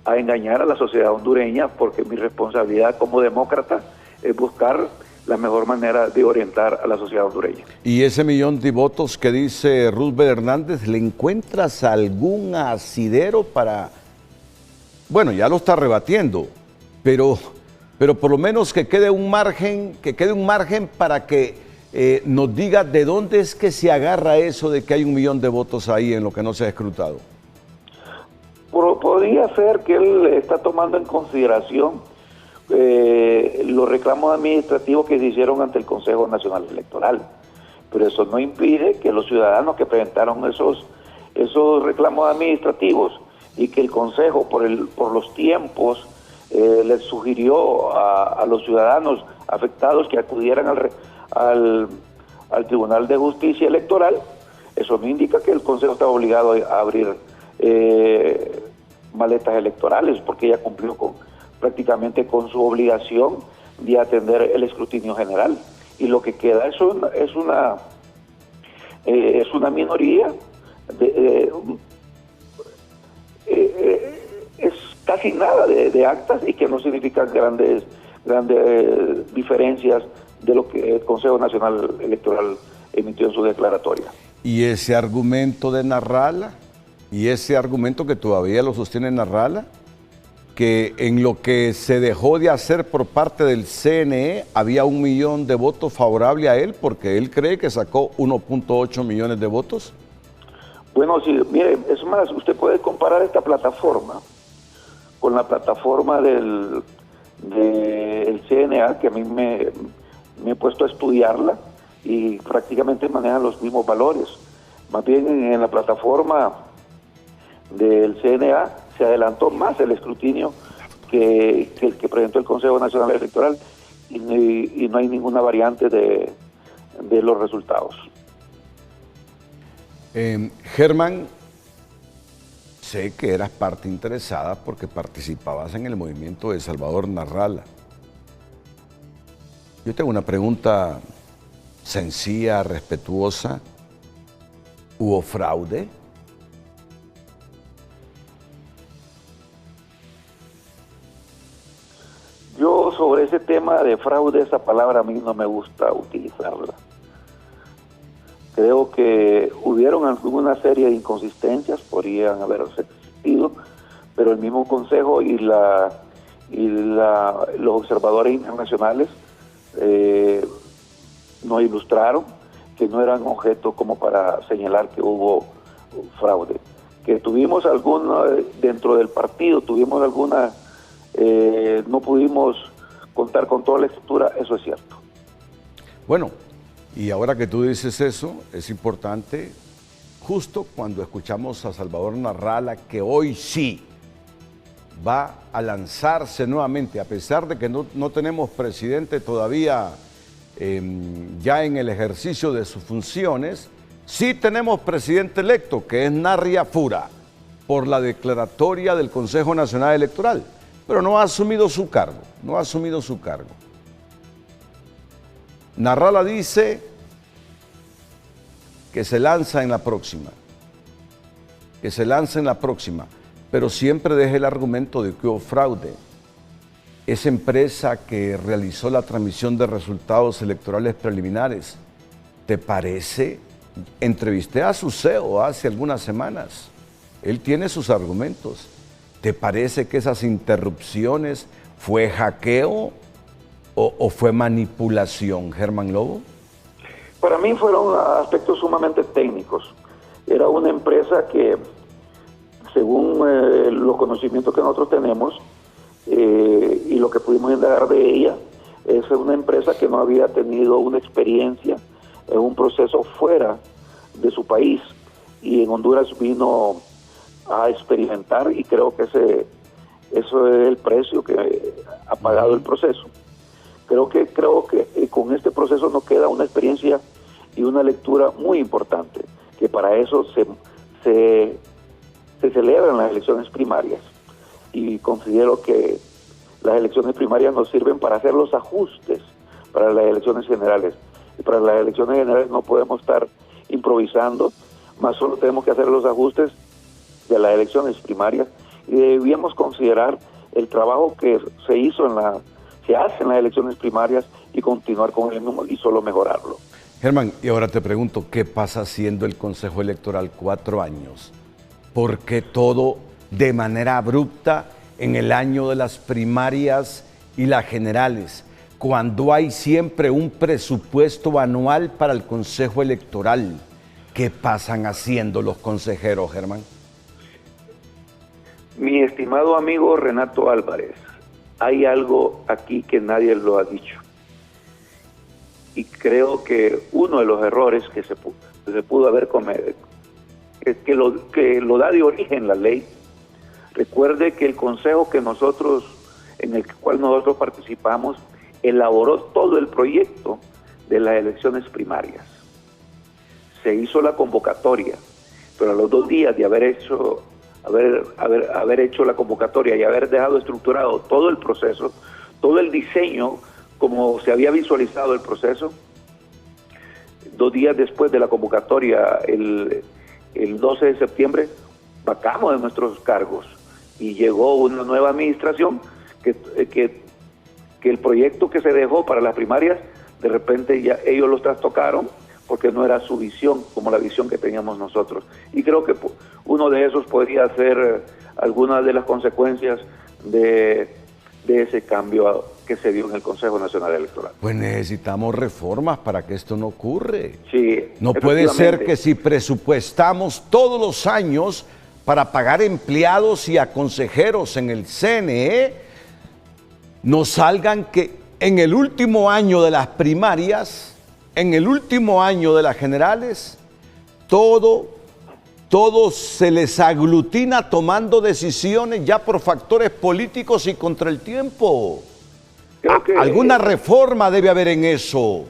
engañar a la sociedad hondureña, porque mi responsabilidad como demócrata es buscar la mejor manera de orientar a la sociedad hondureña. ¿Y ese 1 millón de votos que dice Roosevelt Hernández, le encuentras algún asidero para...? Bueno, ya lo está rebatiendo, pero pero por lo menos que quede un margen para que nos diga de dónde es que se agarra eso de que hay 1 millón de votos ahí en lo que no se ha escrutado. Podría ser que él está tomando en consideración los reclamos administrativos que se hicieron ante el Consejo Nacional Electoral, pero eso no impide que los ciudadanos que presentaron esos reclamos administrativos y que el Consejo por los tiempos les sugirió a los ciudadanos afectados que acudieran al Tribunal de Justicia Electoral, eso no indica que el Consejo está obligado a abrir maletas electorales, porque ya cumplió prácticamente con su obligación de atender el escrutinio general, y lo que queda es una minoría, es casi nada de actas, y que no significan grandes diferencias de lo que el Consejo Nacional Electoral emitió en su declaratoria. ¿Y ese argumento de Narrala? ¿Y ese argumento que todavía lo sostiene Narrala? Que en lo que se dejó de hacer por parte del CNE había 1 millón de votos favorables a él, porque él cree que sacó 1.8 millones de votos. Bueno, sí, mire, es más, usted puede comparar esta plataforma con la plataforma del CNA, que a mí me he puesto a estudiarla, y prácticamente manejan los mismos valores. Más bien en la plataforma del CNA se adelantó más el escrutinio que el que presentó el Consejo Nacional Electoral, y no hay ninguna variante de los resultados. Germán, sé que eras parte interesada porque participabas en el movimiento de Salvador Narrala. Yo tengo una pregunta sencilla, respetuosa. ¿Hubo fraude? Yo sobre ese tema de fraude, esa palabra a mí no me gusta utilizarla. Creo que hubieron alguna serie de inconsistencias, podrían haber existido, pero el mismo Consejo y los observadores internacionales nos ilustraron que no eran objeto como para señalar que hubo fraude. Que tuvimos alguna, dentro del partido, tuvimos alguna, no pudimos contar con toda la estructura, eso es cierto. Bueno, y ahora que tú dices eso, es importante, justo cuando escuchamos a Salvador Narrala, que hoy sí va a lanzarse nuevamente, a pesar de que no tenemos presidente todavía ya en el ejercicio de sus funciones, sí tenemos presidente electo, que es Narria Fura, por la declaratoria del Consejo Nacional Electoral, pero no ha asumido su cargo, Narrala dice que se lanza en la próxima, pero siempre deja el argumento de que hubo fraude. Esa empresa que realizó la transmisión de resultados electorales preliminares, ¿te parece? Entrevisté a su CEO hace algunas semanas, él tiene sus argumentos. ¿Te parece que esas interrupciones fue hackeo o fue manipulación, Germán Lobo? Para mí fueron aspectos sumamente técnicos. Era una empresa que, según los conocimientos que nosotros tenemos y lo que pudimos indagar de ella, es una empresa que no había tenido una experiencia en un proceso fuera de su país, y en Honduras vino a experimentar, y creo que eso es el precio que ha pagado el proceso. Creo que con este proceso nos queda una experiencia y una lectura muy importante, que para eso se celebran las elecciones primarias, y considero que las elecciones primarias nos sirven para hacer los ajustes para las elecciones generales, y para las elecciones generales no podemos estar improvisando, más solo tenemos que hacer los ajustes de las elecciones primarias, y debíamos considerar el trabajo que se hace en las elecciones primarias y continuar con el mismo y solo mejorarlo. Germán, y ahora te pregunto, ¿qué pasa haciendo el Consejo Electoral 4 años? ¿Por qué todo de manera abrupta en el año de las primarias y las generales, cuando hay siempre un presupuesto anual para el Consejo Electoral? ¿Qué pasan haciendo los consejeros, Germán? Mi estimado amigo Renato Álvarez, hay algo aquí que nadie lo ha dicho. Y creo que uno de los errores que se pudo haber cometido, que lo da de origen la ley. Recuerde que el consejo en el cual nosotros participamos, elaboró todo el proyecto de las elecciones primarias. Se hizo la convocatoria, pero a los 2 días de haber hecho la convocatoria y haber dejado estructurado todo el proceso, todo el diseño, como se había visualizado el proceso, 2 días después de la convocatoria, el 12 de septiembre, vacamos de nuestros cargos y llegó una nueva administración que el proyecto que se dejó para las primarias, de repente ya ellos los trastocaron porque no era su visión como la visión que teníamos nosotros. Y creo que uno de esos podría ser algunas de las consecuencias de ese cambio que se dio en el Consejo Nacional Electoral. Pues necesitamos reformas para que esto no ocurra. Sí, no puede ser que si presupuestamos todos los años para pagar empleados y a consejeros en el CNE, nos salgan que en el último año de las primarias, en el último año de las generales, todo se les aglutina tomando decisiones ya por factores políticos y contra el tiempo. Alguna reforma debe haber en eso.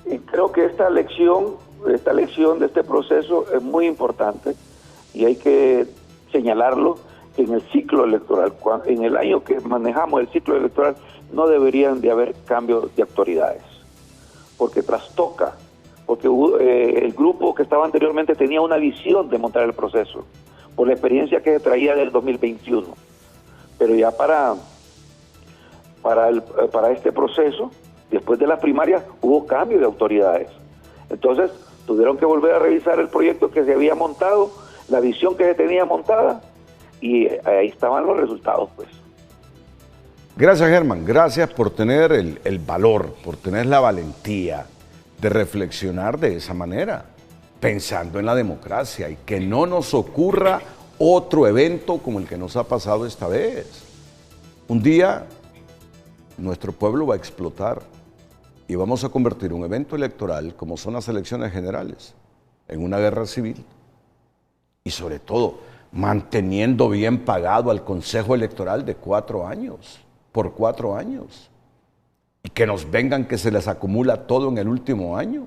Y creo que esta lección de este proceso es muy importante y hay que señalarlo, que en el ciclo electoral, en el año que manejamos el ciclo electoral, no deberían de haber cambios de autoridades, porque trastoca, porque el grupo que estaba anteriormente tenía una visión de montar el proceso, por la experiencia que se traía del 2021, pero ya para este proceso, después de las primarias, hubo cambio de autoridades. Entonces, tuvieron que volver a revisar el proyecto que se había montado, la visión que se tenía montada, y ahí estaban los resultados, pues. Gracias, Germán. Gracias por tener el valor, por tener la valentía de reflexionar de esa manera, pensando en la democracia y que no nos ocurra otro evento como el que nos ha pasado esta vez. Un día nuestro pueblo va a explotar y vamos a convertir un evento electoral, como son las elecciones generales, en una guerra civil. Y sobre todo, manteniendo bien pagado al Consejo Electoral de 4 años, por 4 años. Y que nos vengan que se les acumula todo en el último año.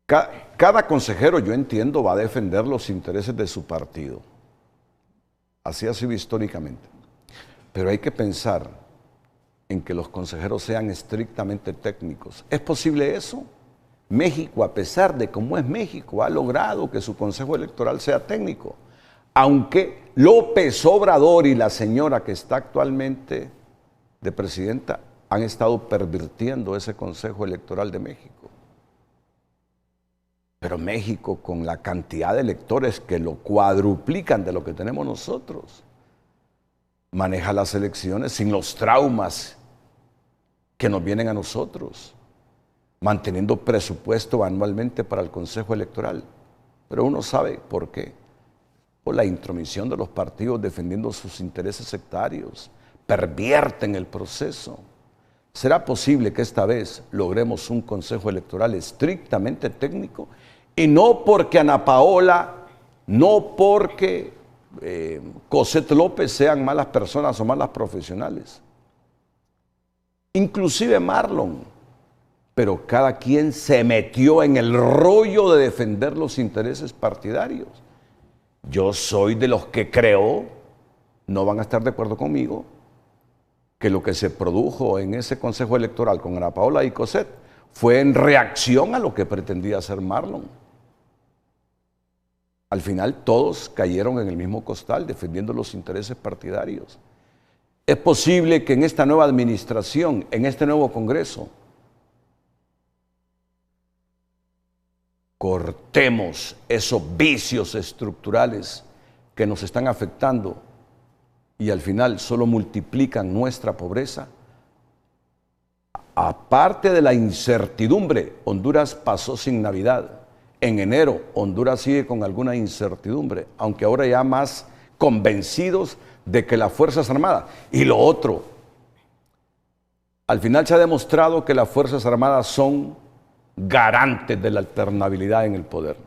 Cada consejero, yo entiendo, va a defender los intereses de su partido. Así ha sido históricamente. Pero hay que pensar en que los consejeros sean estrictamente técnicos. ¿Es posible eso? México, a pesar de cómo es México, ha logrado que su consejo electoral sea técnico. Aunque López Obrador y la señora que está actualmente de presidenta han estado pervirtiendo ese consejo electoral de México. Pero México, con la cantidad de electores que lo cuadruplican de lo que tenemos nosotros, maneja las elecciones sin los traumas que nos vienen a nosotros, manteniendo presupuesto anualmente para el Consejo Electoral. Pero uno sabe por qué. Por la intromisión de los partidos defendiendo sus intereses sectarios. Pervierten el proceso. ¿Será posible que esta vez logremos un Consejo Electoral estrictamente técnico? Y no porque Ana Paola, no porque Cosette López sean malas personas o malas profesionales. Inclusive Marlon. Pero cada quien se metió en el rollo de defender los intereses partidarios. Yo soy de los que creo, no van a estar de acuerdo conmigo, que lo que se produjo en ese consejo electoral con Ana Paola y Cosette fue en reacción a lo que pretendía hacer Marlon. Al final todos cayeron en el mismo costal defendiendo los intereses partidarios. Es posible que en esta nueva administración, en este nuevo Congreso, cortemos esos vicios estructurales que nos están afectando y al final solo multiplican nuestra pobreza. Aparte de la incertidumbre, Honduras pasó sin Navidad. En enero, Honduras sigue con alguna incertidumbre, aunque ahora ya más convencidos de que las Fuerzas Armadas. Y lo otro, al final se ha demostrado que las Fuerzas Armadas son garantes de la alternabilidad en el poder.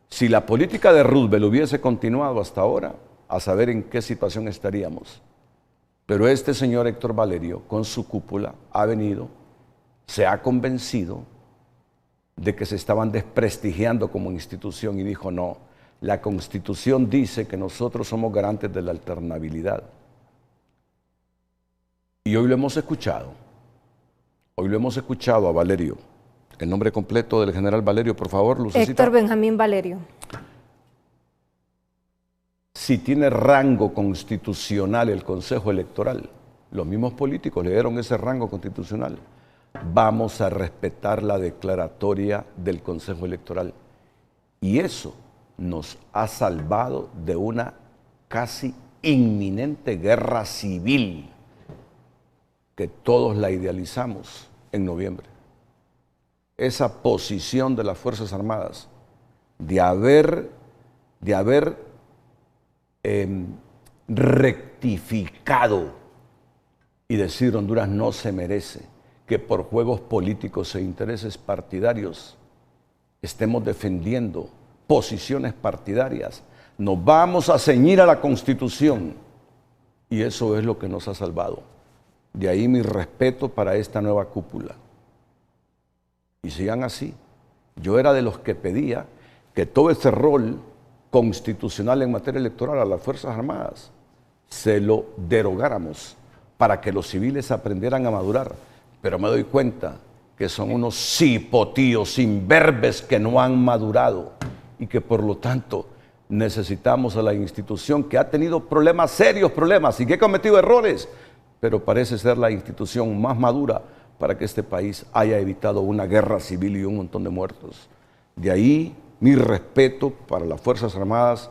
Si la política de Roosevelt hubiese continuado hasta ahora, a saber en qué situación estaríamos. Pero este señor Héctor Valerio, con su cúpula, ha venido, se ha convencido de que se estaban desprestigiando como institución y dijo, no, la Constitución dice que nosotros somos garantes de la alternabilidad. Y hoy lo hemos escuchado. Hoy lo hemos escuchado a Valerio. El nombre completo del general Valerio, por favor, Lucecita. Héctor Benjamín Valerio. Si tiene rango constitucional el Consejo Electoral, los mismos políticos le dieron ese rango constitucional, vamos a respetar la declaratoria del Consejo Electoral. Y eso nos ha salvado de una casi inminente guerra civil que todos la idealizamos en noviembre. Esa posición de las Fuerzas Armadas de haber rectificado y decir Honduras no se merece que por juegos políticos e intereses partidarios estemos defendiendo posiciones partidarias. Nos vamos a ceñir a la Constitución y eso es lo que nos ha salvado. De ahí mi respeto para esta nueva cúpula. Y sigan así. Yo era de los que pedía que todo ese rol constitucional en materia electoral a las Fuerzas Armadas se lo derogáramos para que los civiles aprendieran a madurar. Pero me doy cuenta que son unos cipotíos imberbes que no han madurado y que por lo tanto necesitamos a la institución que ha tenido problemas, serios problemas y que ha cometido errores, pero parece ser la institución más madura para que este país haya evitado una guerra civil y un montón de muertos. De ahí mi respeto para las Fuerzas Armadas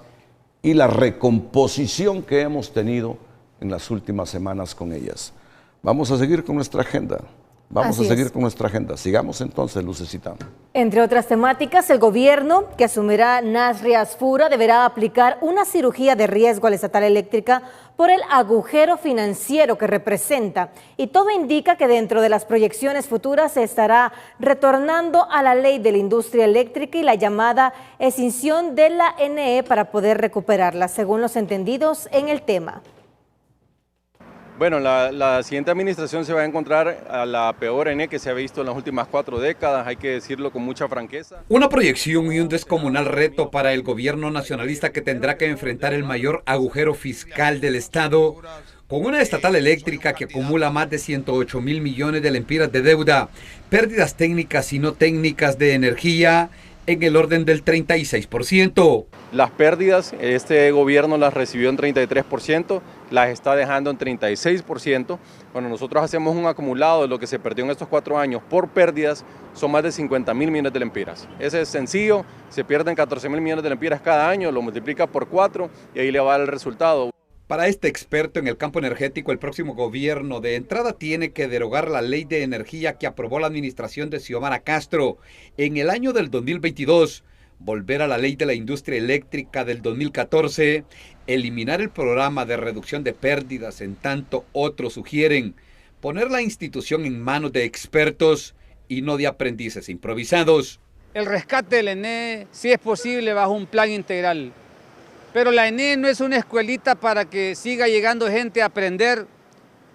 y la recomposición que hemos tenido en las últimas semanas con ellas. Vamos a seguir con nuestra agenda. Sigamos entonces, Lucecita. Entre otras temáticas, el gobierno que asumirá Nasri Asfura deberá aplicar una cirugía de riesgo a la estatal eléctrica por el agujero financiero que representa. Y todo indica que dentro de las proyecciones futuras se estará retornando a la ley de la industria eléctrica y la llamada extinción de la NE para poder recuperarla, según los entendidos en el tema. Bueno, la siguiente administración se va a encontrar a la peor NE que se ha visto en las últimas 4 décadas, hay que decirlo con mucha franqueza. Una proyección y un descomunal reto para el gobierno nacionalista que tendrá que enfrentar el mayor agujero fiscal del Estado, con una estatal eléctrica que acumula más de 108.000 millones de lempiras de deuda, pérdidas técnicas y no técnicas de energía en el orden del 36%. Las pérdidas, este gobierno las recibió en 33%, las está dejando en 36%. Cuando nosotros hacemos un acumulado de lo que se perdió en estos 4 años por pérdidas, son más de 50.000 millones de lempiras. Ese es sencillo, se pierden 14.000 millones de lempiras cada año, lo multiplica por 4 y ahí le va el resultado. Para este experto en el campo energético, el próximo gobierno de entrada tiene que derogar la ley de energía que aprobó la administración de Xiomara Castro en el año del 2022, volver a la ley de la industria eléctrica del 2014, eliminar el programa de reducción de pérdidas, en tanto otros sugieren poner la institución en manos de expertos y no de aprendices improvisados. El rescate del ENE sí es posible bajo un plan integral. Pero la ENE no es una escuelita para que siga llegando gente a aprender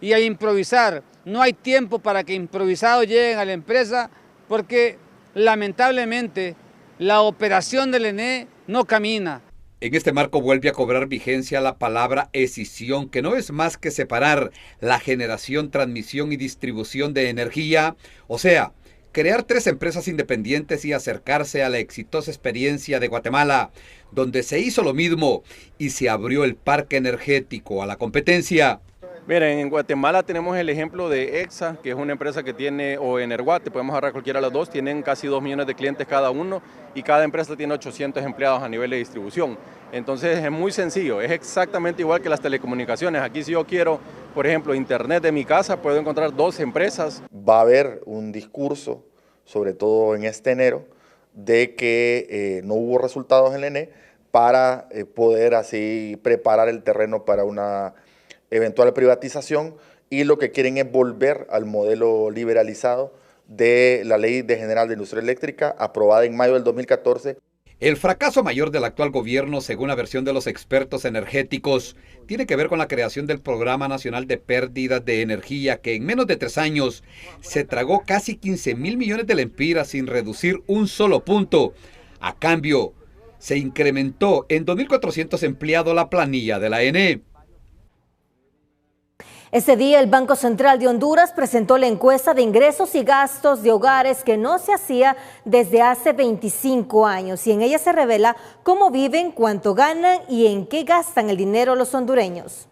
y a improvisar. No hay tiempo para que improvisados lleguen a la empresa porque lamentablemente la operación del ENE no camina. En este marco vuelve a cobrar vigencia la palabra escisión, que no es más que separar la generación, transmisión y distribución de energía, o sea, crear 3 empresas independientes y acercarse a la exitosa experiencia de Guatemala, donde se hizo lo mismo y se abrió el parque energético a la competencia. Miren, en Guatemala tenemos el ejemplo de EXA, que es una empresa que tiene, o Energuate, podemos agarrar cualquiera de las dos, tienen casi 2 millones de clientes cada uno y cada empresa tiene 800 empleados a nivel de distribución. Entonces es muy sencillo, es exactamente igual que las telecomunicaciones. Aquí si yo quiero, por ejemplo, internet de mi casa, puedo encontrar 2 empresas. Va a haber un discurso, sobre todo en este enero, de que no hubo resultados en el ENE para poder así preparar el terreno para una eventual privatización, y lo que quieren es volver al modelo liberalizado de la Ley General de Industria Eléctrica aprobada en mayo del 2014. El fracaso mayor del actual gobierno, según la versión de los expertos energéticos, tiene que ver con la creación del Programa Nacional de Pérdidas de Energía, que en menos de 3 años se tragó casi 15.000 millones de lempiras sin reducir un solo punto. A cambio, se incrementó en 2.400 empleados la planilla de la ENE. Ese día el Banco Central de Honduras presentó la encuesta de ingresos y gastos de hogares que no se hacía desde hace 25 años y en ella se revela cómo viven, cuánto ganan y en qué gastan el dinero los hondureños.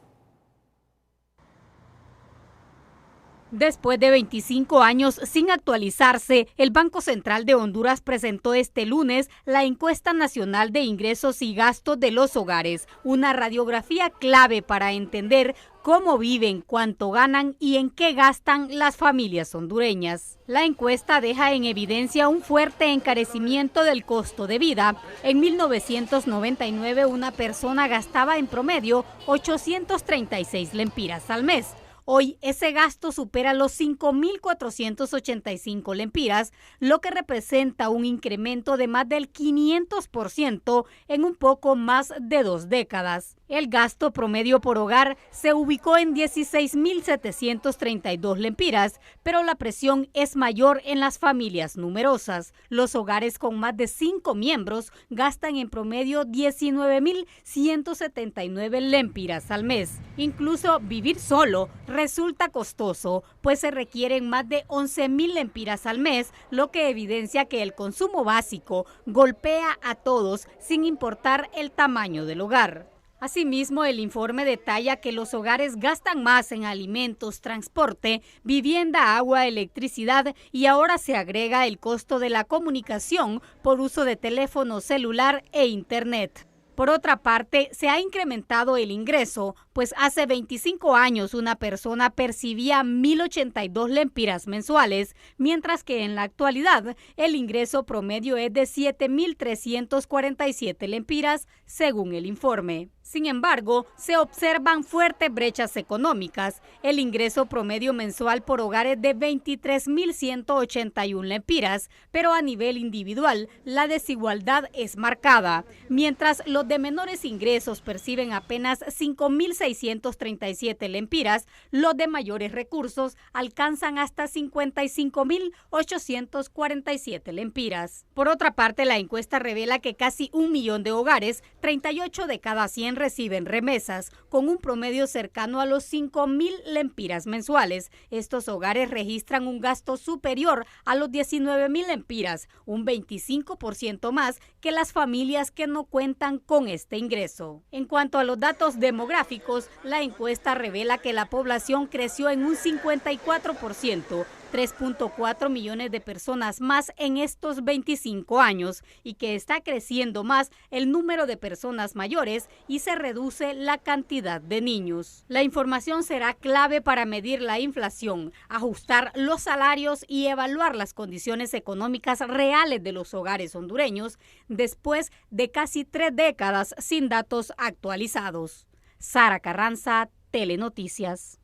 Después de 25 años sin actualizarse, el Banco Central de Honduras presentó este lunes la encuesta nacional de ingresos y gastos de los hogares, una radiografía clave para entender cómo viven, cuánto ganan y en qué gastan las familias hondureñas. La encuesta deja en evidencia un fuerte encarecimiento del costo de vida. En 1999 una persona gastaba en promedio 836 lempiras al mes. Hoy ese gasto supera los 5.485 lempiras, lo que representa un incremento de más del 500% en un poco más de 2 décadas. El gasto promedio por hogar se ubicó en 16.732 lempiras, pero la presión es mayor en las familias numerosas. Los hogares con más de 5 miembros gastan en promedio 19.179 lempiras al mes. Incluso vivir solo resulta costoso, pues se requieren más de 11.000 lempiras al mes, lo que evidencia que el consumo básico golpea a todos sin importar el tamaño del hogar. Asimismo, el informe detalla que los hogares gastan más en alimentos, transporte, vivienda, agua, electricidad y ahora se agrega el costo de la comunicación por uso de teléfono celular e internet. Por otra parte, se ha incrementado el ingreso, pues hace 25 años una persona percibía 1.082 lempiras mensuales, mientras que en la actualidad el ingreso promedio es de 7.347 lempiras, según el informe. Sin embargo, se observan fuertes brechas económicas. El ingreso promedio mensual por hogar es de 23.181 lempiras, pero a nivel individual la desigualdad es marcada. Mientras los de menores ingresos perciben apenas 5.637 lempiras, los de mayores recursos alcanzan hasta 55.847 lempiras. Por otra parte, la encuesta revela que casi 1 millón de hogares, 38 de cada 100 reciben remesas, con un promedio cercano a los 5.000 lempiras mensuales. Estos hogares registran un gasto superior a los 19.000 lempiras, un 25% más que las familias que no cuentan con este ingreso. En cuanto a los datos demográficos, la encuesta revela que la población creció en un 54%, 3.4 millones de personas más en estos 25 años y que está creciendo más el número de personas mayores y se reduce la cantidad de niños. La información será clave para medir la inflación, ajustar los salarios y evaluar las condiciones económicas reales de los hogares hondureños después de casi 3 décadas sin datos actualizados. Sara Carranza, Telenoticias.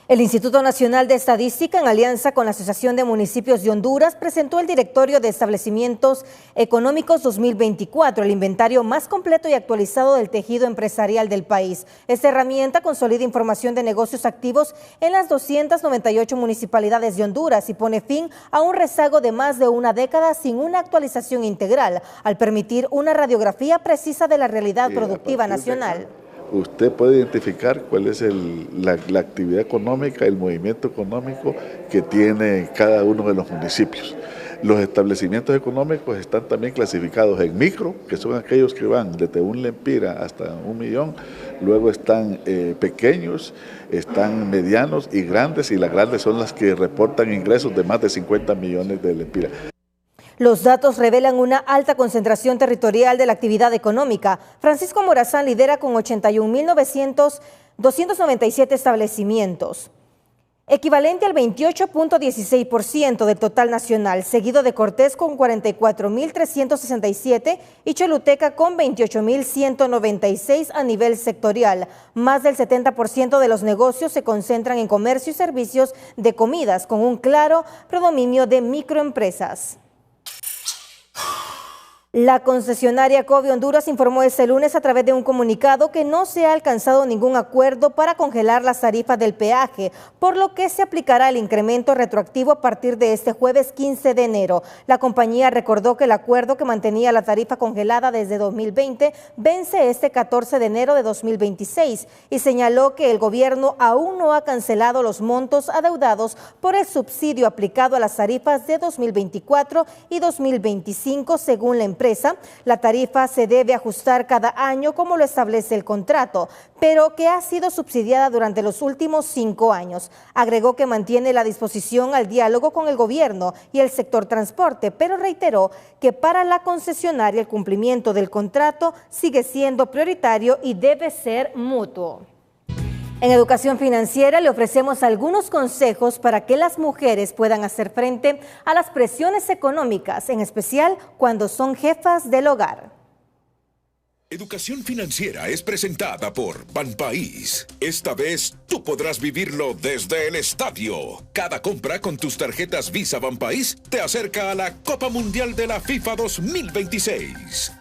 El Instituto Nacional de Estadística, en alianza con la Asociación de Municipios de Honduras, presentó el Directorio de Establecimientos Económicos 2024, el inventario más completo y actualizado del tejido empresarial del país. Esta herramienta consolida información de negocios activos en las 298 municipalidades de Honduras y pone fin a un rezago de más de una década sin una actualización integral, al permitir una radiografía precisa de la realidad productiva nacional. Usted puede identificar cuál es la actividad económica, el movimiento económico que tiene cada uno de los municipios. Los establecimientos económicos están también clasificados en micro, que son aquellos que van desde 1 lempira hasta 1 millón, luego están pequeños, están medianos y grandes, y las grandes son las que reportan ingresos de más de 50 millones de lempiras. Los datos revelan una alta concentración territorial de la actividad económica. Francisco Morazán lidera con 81.297 establecimientos, equivalente al 28.16% del total nacional, seguido de Cortés con 44.367 y Choluteca con 28.196 a nivel sectorial. Más del 70% de los negocios se concentran en comercio y servicios de comidas, con un claro predominio de microempresas. La concesionaria Covi Honduras informó este lunes a través de un comunicado que no se ha alcanzado ningún acuerdo para congelar las tarifas del peaje, por lo que se aplicará el incremento retroactivo a partir de este jueves 15 de enero. La compañía recordó que el acuerdo que mantenía la tarifa congelada desde 2020 vence este 14 de enero de 2026 y señaló que el gobierno aún no ha cancelado los montos adeudados por el subsidio aplicado a las tarifas de 2024 y 2025 según la empresa. La tarifa se debe ajustar cada año como lo establece el contrato, pero que ha sido subsidiada durante los últimos 5 años. Agregó que mantiene la disposición al diálogo con el gobierno y el sector transporte, pero reiteró que para la concesionaria el cumplimiento del contrato sigue siendo prioritario y debe ser mutuo. En Educación Financiera le ofrecemos algunos consejos para que las mujeres puedan hacer frente a las presiones económicas, en especial cuando son jefas del hogar. Educación Financiera es presentada por Banpaís. Esta vez tú podrás vivirlo desde el estadio. Cada compra con tus tarjetas Visa Banpaís te acerca a la Copa Mundial de la FIFA 2026.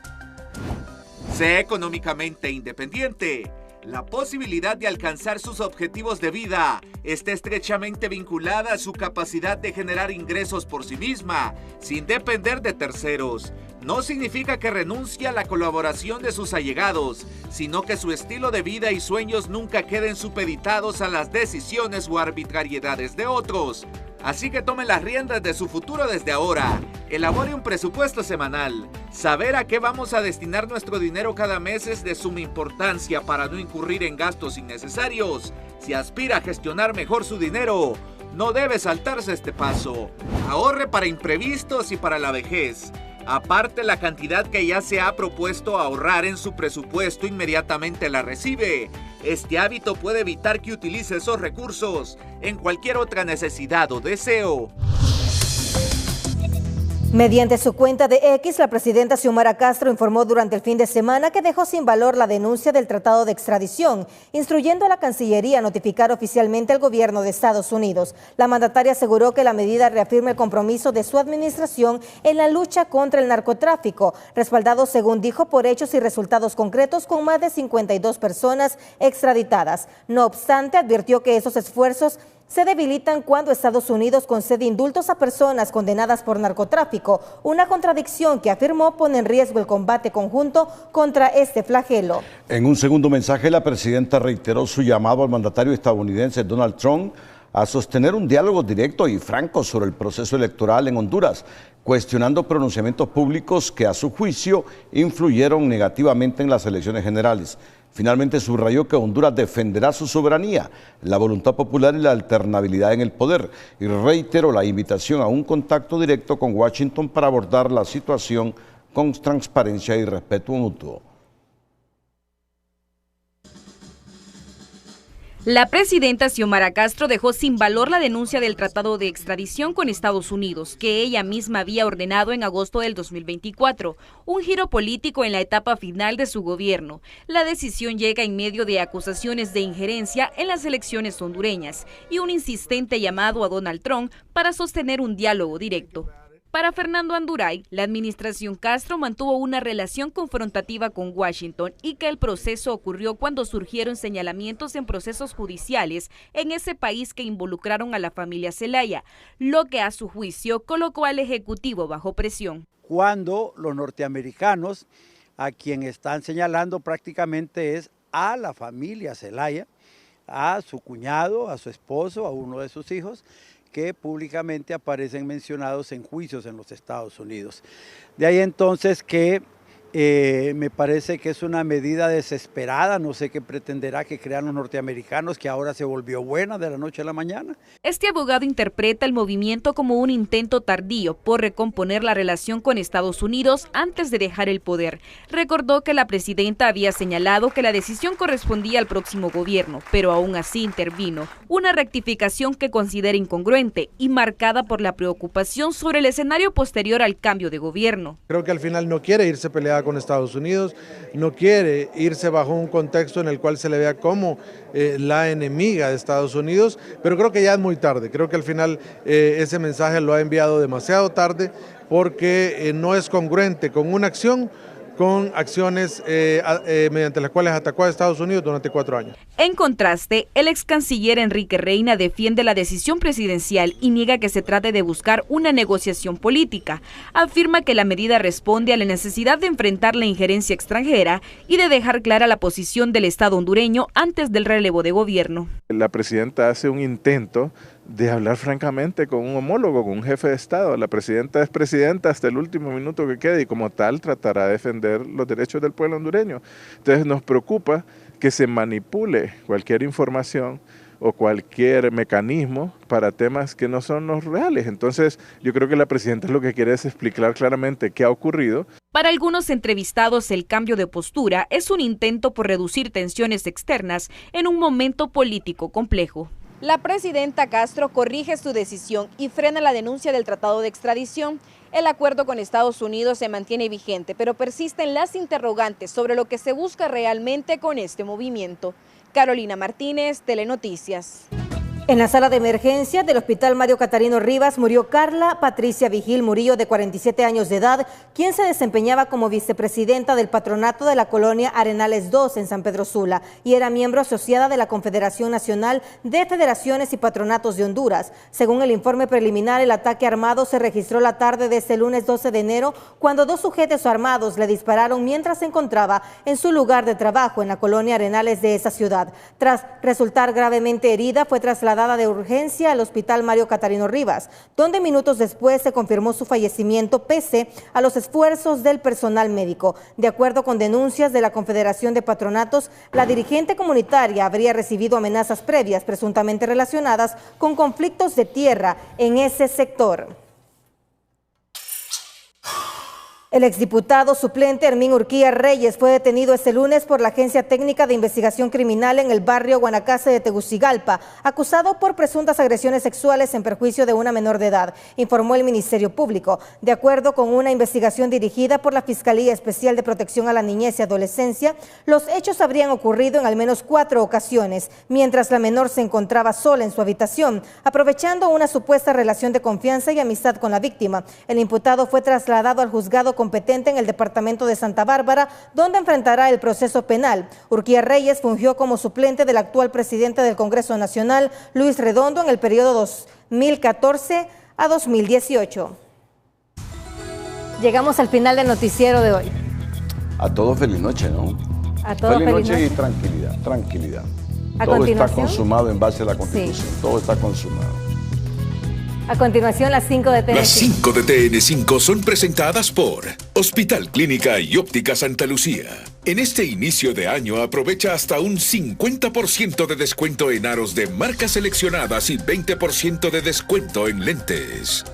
Sé económicamente independiente. La posibilidad de alcanzar sus objetivos de vida está estrechamente vinculada a su capacidad de generar ingresos por sí misma, sin depender de terceros. No significa que renuncie a la colaboración de sus allegados, sino que su estilo de vida y sueños nunca queden supeditados a las decisiones o arbitrariedades de otros. Así que tome las riendas de su futuro desde ahora. Elabore un presupuesto semanal. Saber a qué vamos a destinar nuestro dinero cada mes es de suma importancia para no incurrir en gastos innecesarios. Si aspira a gestionar mejor su dinero, no debe saltarse este paso. Ahorre para imprevistos y para la vejez. Aparte la cantidad que ya se ha propuesto ahorrar en su presupuesto, inmediatamente la recibe. Este hábito puede evitar que utilice esos recursos en cualquier otra necesidad o deseo. Mediante su cuenta de X, la presidenta Xiomara Castro informó durante el fin de semana que dejó sin valor la denuncia del tratado de extradición, instruyendo a la Cancillería a notificar oficialmente al gobierno de Estados Unidos. La mandataria aseguró que la medida reafirma el compromiso de su administración en la lucha contra el narcotráfico, respaldado, según dijo, por hechos y resultados concretos con más de 52 personas extraditadas. No obstante, advirtió que esos esfuerzos se debilitan cuando Estados Unidos concede indultos a personas condenadas por narcotráfico, una contradicción que afirmó pone en riesgo el combate conjunto contra este flagelo. En un segundo mensaje, la presidenta reiteró su llamado al mandatario estadounidense Donald Trump a sostener un diálogo directo y franco sobre el proceso electoral en Honduras, cuestionando pronunciamientos públicos que a su juicio influyeron negativamente en las elecciones generales. Finalmente subrayó que Honduras defenderá su soberanía, la voluntad popular y la alternabilidad en el poder, y reiteró la invitación a un contacto directo con Washington para abordar la situación con transparencia y respeto mutuo. La presidenta Xiomara Castro dejó sin valor la denuncia del tratado de extradición con Estados Unidos, que ella misma había ordenado en agosto del 2024, un giro político en la etapa final de su gobierno. La decisión llega en medio de acusaciones de injerencia en las elecciones hondureñas y un insistente llamado a Donald Trump para sostener un diálogo directo. Para Fernando Anduray, la administración Castro mantuvo una relación confrontativa con Washington y que el proceso ocurrió cuando surgieron señalamientos en procesos judiciales en ese país que involucraron a la familia Zelaya, lo que a su juicio colocó al Ejecutivo bajo presión. Cuando los norteamericanos a quien están señalando prácticamente es a la familia Zelaya, a su cuñado, a su esposo, a uno de sus hijos, que públicamente aparecen mencionados en juicios en los Estados Unidos. De ahí entonces que Me parece que es una medida desesperada, no sé qué pretenderá que crean los norteamericanos, que ahora se volvió buena de la noche a la mañana. Este abogado interpreta el movimiento como un intento tardío por recomponer la relación con Estados Unidos antes de dejar el poder. Recordó que la presidenta había señalado que la decisión correspondía al próximo gobierno, pero aún así intervino. Una rectificación que considera incongruente y marcada por la preocupación sobre el escenario posterior al cambio de gobierno. Creo que al final no quiere irse peleada con Estados Unidos, no quiere irse bajo un contexto en el cual se le vea como la enemiga de Estados Unidos, pero creo que ya es muy tarde. Creo que al final ese mensaje lo ha enviado demasiado tarde porque no es congruente con una acción, con acciones mediante las cuales atacó a Estados Unidos durante 4 años. En contraste, el ex canciller Enrique Reina defiende la decisión presidencial y niega que se trate de buscar una negociación política. Afirma que la medida responde a la necesidad de enfrentar la injerencia extranjera y de dejar clara la posición del Estado hondureño antes del relevo de gobierno. La presidenta hace un intento de hablar francamente con un homólogo, con un jefe de Estado. La presidenta es presidenta hasta el último minuto que quede y como tal tratará de defender los derechos del pueblo hondureño. Entonces nos preocupa que se manipule cualquier información o cualquier mecanismo para temas que no son los reales. Entonces yo creo que la presidenta lo que quiere es explicar claramente qué ha ocurrido. Para algunos entrevistados, el cambio de postura es un intento por reducir tensiones externas en un momento político complejo. La presidenta Castro corrige su decisión y frena la denuncia del tratado de extradición. El acuerdo con Estados Unidos se mantiene vigente, pero persisten las interrogantes sobre lo que se busca realmente con este movimiento. Carolina Martínez, Telenoticias. En la sala de emergencia del Hospital Mario Catarino Rivas murió Carla Patricia Vigil Murillo, de 47 años de edad, quien se desempeñaba como vicepresidenta del patronato de la colonia Arenales 2 en San Pedro Sula y era miembro asociada de la Confederación Nacional de Federaciones y Patronatos de Honduras. Según el informe preliminar, el ataque armado se registró la tarde de este lunes 12 de enero, cuando 2 sujetos armados le dispararon mientras se encontraba en su lugar de trabajo en la colonia Arenales de esa ciudad. Tras resultar gravemente herida, fue trasladada de urgencia al Hospital Mario Catarino Rivas, donde minutos después se confirmó su fallecimiento pese a los esfuerzos del personal médico. De acuerdo con denuncias de la Confederación de Patronatos, la dirigente comunitaria habría recibido amenazas previas presuntamente relacionadas con conflictos de tierra en ese sector. El exdiputado suplente Hermín Urquía Reyes fue detenido este lunes por la Agencia Técnica de Investigación Criminal en el barrio Guanacaste de Tegucigalpa, acusado por presuntas agresiones sexuales en perjuicio de una menor de edad, informó el Ministerio Público. De acuerdo con una investigación dirigida por la Fiscalía Especial de Protección a la Niñez y Adolescencia, los hechos habrían ocurrido en al menos 4 ocasiones, mientras la menor se encontraba sola en su habitación, aprovechando una supuesta relación de confianza y amistad con la víctima. El imputado fue trasladado al juzgado competente en el departamento de Santa Bárbara, donde enfrentará el proceso penal. Urquía Reyes fungió como suplente del actual presidente del Congreso Nacional, Luis Redondo, en el periodo 2014 a 2018. Llegamos al final del noticiero de hoy. A todos feliz noche, ¿no? A todos feliz noche y tranquilidad, tranquilidad. A todo continuación, está consumado en base a la Constitución, sí. Todo está consumado. A continuación, las 5 de TN5. Las 5 de TN5 son presentadas por Hospital Clínica y Óptica Santa Lucía. En este inicio de año aprovecha hasta un 50% de descuento en aros de marcas seleccionadas y 20% de descuento en lentes.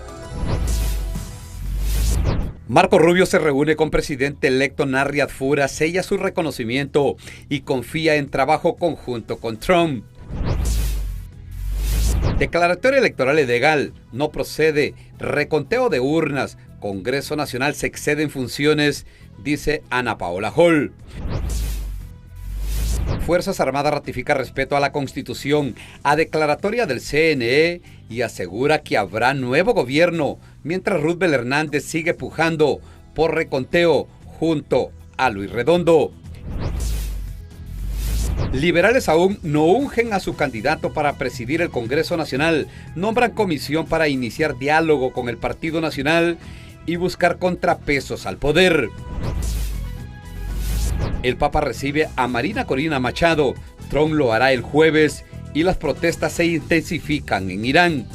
Marco Rubio se reúne con presidente electo Narriad Fura, sella su reconocimiento y confía en trabajo conjunto con Trump. Declaratoria electoral ilegal, no procede, reconteo de urnas, Congreso Nacional se excede en funciones, dice Ana Paola Hall. Fuerzas Armadas ratifica respeto a la Constitución, a declaratoria del CNE y asegura que habrá nuevo gobierno, mientras Roosevelt Hernández sigue pujando por reconteo junto a Luis Redondo. Liberales aún no ungen a su candidato para presidir el Congreso Nacional, nombran comisión para iniciar diálogo con el Partido Nacional y buscar contrapesos al poder. El Papa recibe a Marina Corina Machado, Trump lo hará el jueves y las protestas se intensifican en Irán.